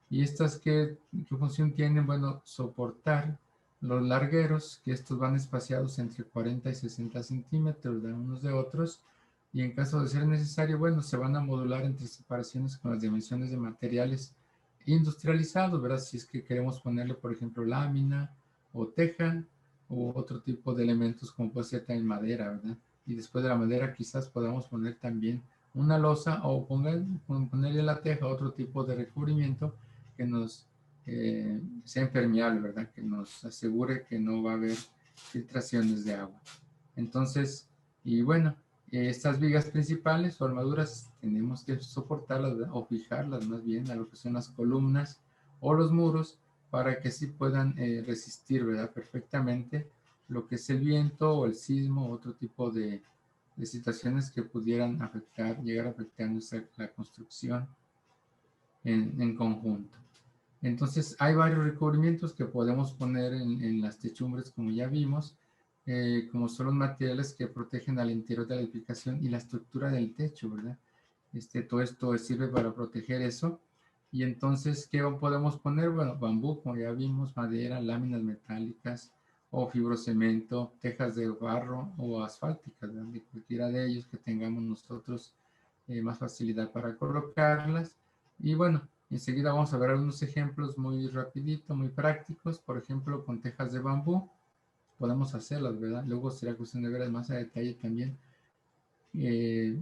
A: ¿Y estas qué función tienen? Bueno, soportar los largueros, que estos van espaciados entre 40 y 60 centímetros de unos de otros, y en caso de ser necesario, bueno, se van a modular entre separaciones con las dimensiones de materiales industrializados, ¿verdad? Si es que queremos ponerle, por ejemplo, lámina o teja u otro tipo de elementos como puede ser también madera, ¿verdad? Y después de la madera quizás podamos poner también una losa o ponerle la teja otro tipo de recubrimiento que nos sea impermeable, ¿verdad? Que nos asegure que no va a haber filtraciones de agua. Entonces, y bueno, estas vigas principales o armaduras tenemos que soportarlas, ¿verdad? O fijarlas más bien a lo que son las columnas o los muros para que sí puedan resistir, ¿verdad? Perfectamente lo que es el viento o el sismo o otro tipo de situaciones que pudieran afectar, llegar a afectar la construcción en conjunto. Entonces hay varios recubrimientos que podemos poner en las techumbres, como ya vimos, como son los materiales que protegen al interior de la edificación y la estructura del techo, ¿verdad? Todo esto sirve para proteger eso. Y entonces, ¿qué podemos poner? Bueno, bambú, como ya vimos, madera, láminas metálicas o fibrocemento, tejas de barro o asfálticas, ¿verdad? De cualquiera de ellos que tengamos nosotros más facilidad para colocarlas. Y bueno, enseguida vamos a ver algunos ejemplos muy rapidito, muy prácticos. Por ejemplo, con tejas de bambú podemos hacerlas, ¿verdad? Luego será cuestión de ver más a detalle también eh,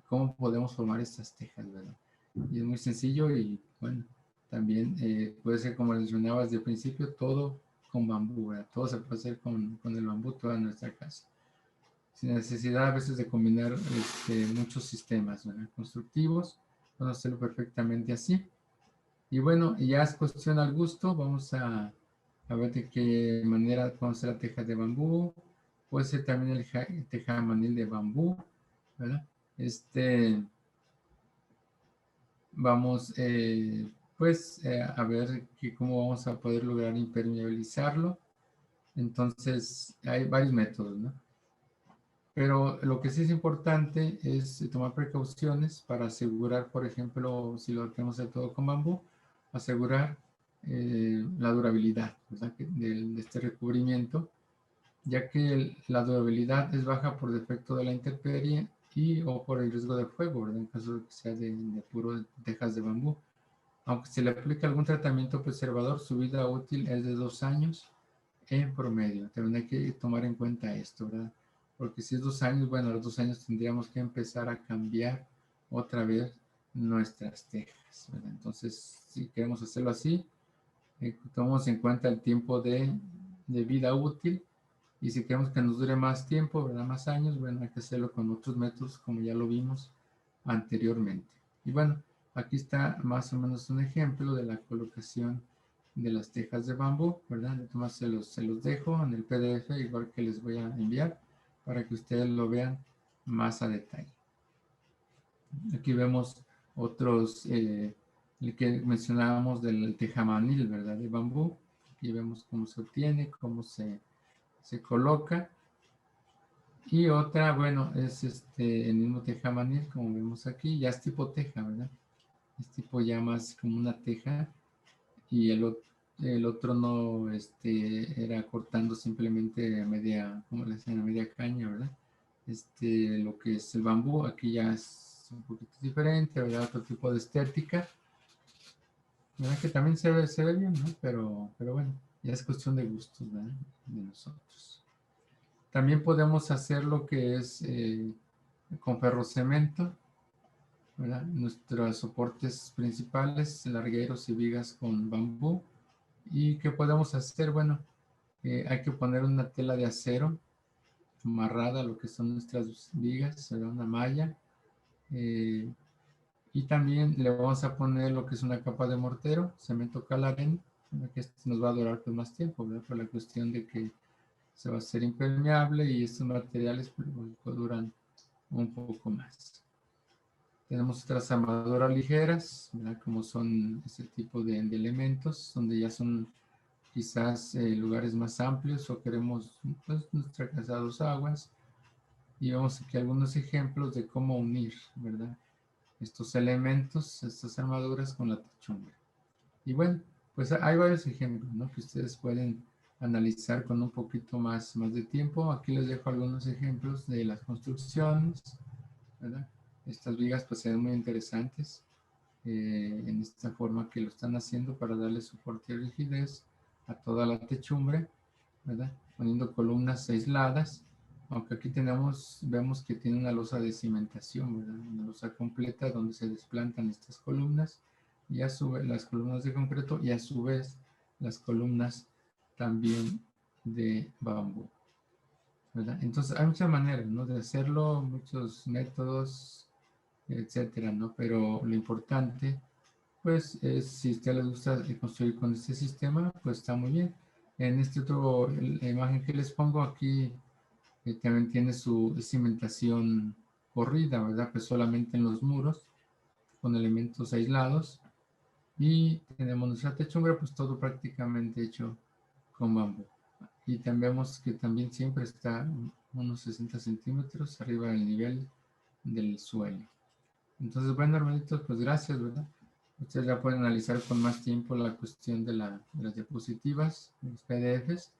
A: cómo podemos formar estas tejas, ¿verdad? Y es muy sencillo y bueno, también puede ser como mencionaba desde el principio, todo con bambú, ¿verdad? Todo se puede hacer con el bambú, toda nuestra casa. Sin necesidad a veces de combinar muchos sistemas, ¿verdad? Constructivos, podemos hacerlo perfectamente así. Y bueno, ya es cuestión al gusto, vamos a ver de qué manera podemos hacer la teja de bambú, puede ser también el tejamanil de bambú, ¿verdad? Vamos pues a ver cómo vamos a poder lograr impermeabilizarlo. Entonces hay varios métodos, ¿no? Pero lo que sí es importante es tomar precauciones para asegurar, por ejemplo, si lo queremos hacer todo con bambú, asegurar la durabilidad, ¿verdad? De este recubrimiento, ya que la durabilidad es baja por defecto de la intemperie y o por el riesgo de fuego, ¿verdad? En caso de que sea de puro tejas de bambú. Aunque se le aplique algún tratamiento preservador, su vida útil es de 2 años en promedio. También hay que tomar en cuenta esto, ¿verdad? Porque si es 2 años, bueno, a los 2 años tendríamos que empezar a cambiar otra vez nuestras tejas, ¿verdad? Entonces, si queremos hacerlo así, tomamos en cuenta el tiempo de vida útil y si queremos que nos dure más tiempo, ¿verdad? Más años, bueno, hay que hacerlo con otros métodos como ya lo vimos anteriormente. Y bueno, aquí está más o menos un ejemplo de la colocación de las tejas de bambú, ¿verdad? Entonces se los dejo en el PDF, igual que les voy a enviar, para que ustedes lo vean más a detalle. Aquí vemos otros, el que mencionábamos del tejamanil, ¿verdad? De bambú. Aquí vemos cómo se obtiene, cómo se coloca. Y otra, bueno, es el mismo tejamanil, como vemos aquí, ya es tipo teja, ¿verdad? Es tipo ya más como una teja y el otro no, era cortando simplemente a media, como le decían, a media caña, ¿verdad? Lo que es el bambú, aquí ya es un poquito diferente, ¿verdad? Otro tipo de estética, ¿verdad? Que también se ve bien, ¿no? Pero bueno, ya es cuestión de gustos, ¿verdad? De nosotros. También podemos hacer lo que es con ferrocemento, ¿verdad? Nuestros soportes principales, largueros y vigas con bambú. ¿Y qué podemos hacer? Bueno, hay que poner una tela de acero amarrada a lo que son nuestras vigas, será una malla. Y también le vamos a poner lo que es una capa de mortero, cemento calarén, que este nos va a durar pues más tiempo, ¿verdad? Por la cuestión de que se va a hacer impermeable y estos materiales pues, duran un poco más. Tenemos otras armaduras ligeras, ¿verdad? Como son este tipo de elementos, donde ya son quizás lugares más amplios o queremos pues, nuestra casa a dos aguas. Y vemos aquí algunos ejemplos de cómo unir, ¿verdad? Estos elementos, estas armaduras con la techumbre. Y bueno, pues hay varios ejemplos, ¿no? Que ustedes pueden analizar con un poquito más de tiempo. Aquí les dejo algunos ejemplos de las construcciones, ¿verdad? Estas vigas pues se ven muy interesantes en esta forma que lo están haciendo para darle soporte y rigidez a toda la techumbre, ¿verdad? Poniendo columnas aisladas, aunque aquí vemos que tiene una losa de cimentación, ¿verdad? Una losa completa donde se desplantan estas columnas y a su vez las columnas de concreto y a su vez las columnas también de bambú, ¿verdad? Entonces hay muchas maneras, ¿no? De hacerlo, muchos métodos, etcétera, ¿no? Pero lo importante, pues, es si a usted le gusta construir con este sistema, pues está muy bien. En este otro, la imagen que les pongo aquí, también tiene su cimentación corrida, ¿verdad? Pues solamente en los muros, con elementos aislados. Y tenemos nuestra techumbre, pues todo prácticamente hecho con bambú. Y también vemos que también siempre está unos 60 centímetros arriba del nivel del suelo. Entonces, bueno, hermanitos, pues gracias, ¿verdad? Ustedes ya pueden analizar con más tiempo la cuestión de las diapositivas, los PDFs,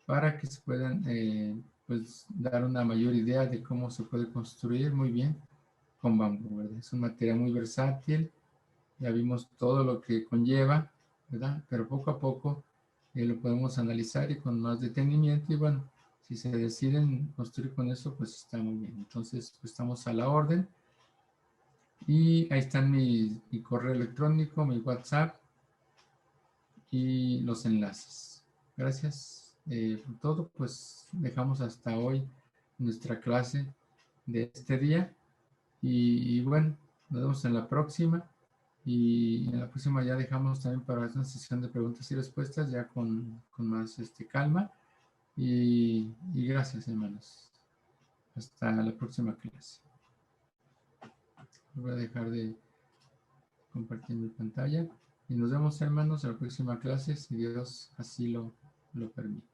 A: para que se puedan pues dar una mayor idea de cómo se puede construir muy bien con bambú, ¿verdad? Es un material muy versátil, ya vimos todo lo que conlleva, ¿verdad? Pero poco a poco lo podemos analizar y con más detenimiento y bueno, si se deciden construir con eso, pues está muy bien. Entonces, pues, estamos a la orden. Y ahí están mi correo electrónico, mi WhatsApp y los enlaces. Gracias por todo. Pues dejamos hasta hoy nuestra clase de este día. Y bueno, nos vemos en la próxima. Y en la próxima ya dejamos también para una sesión de preguntas y respuestas ya con más calma. Y gracias, hermanos. Hasta la próxima clase. Voy a dejar de compartir mi pantalla. Y nos vemos, hermanos, en la próxima clase, si Dios así lo permite.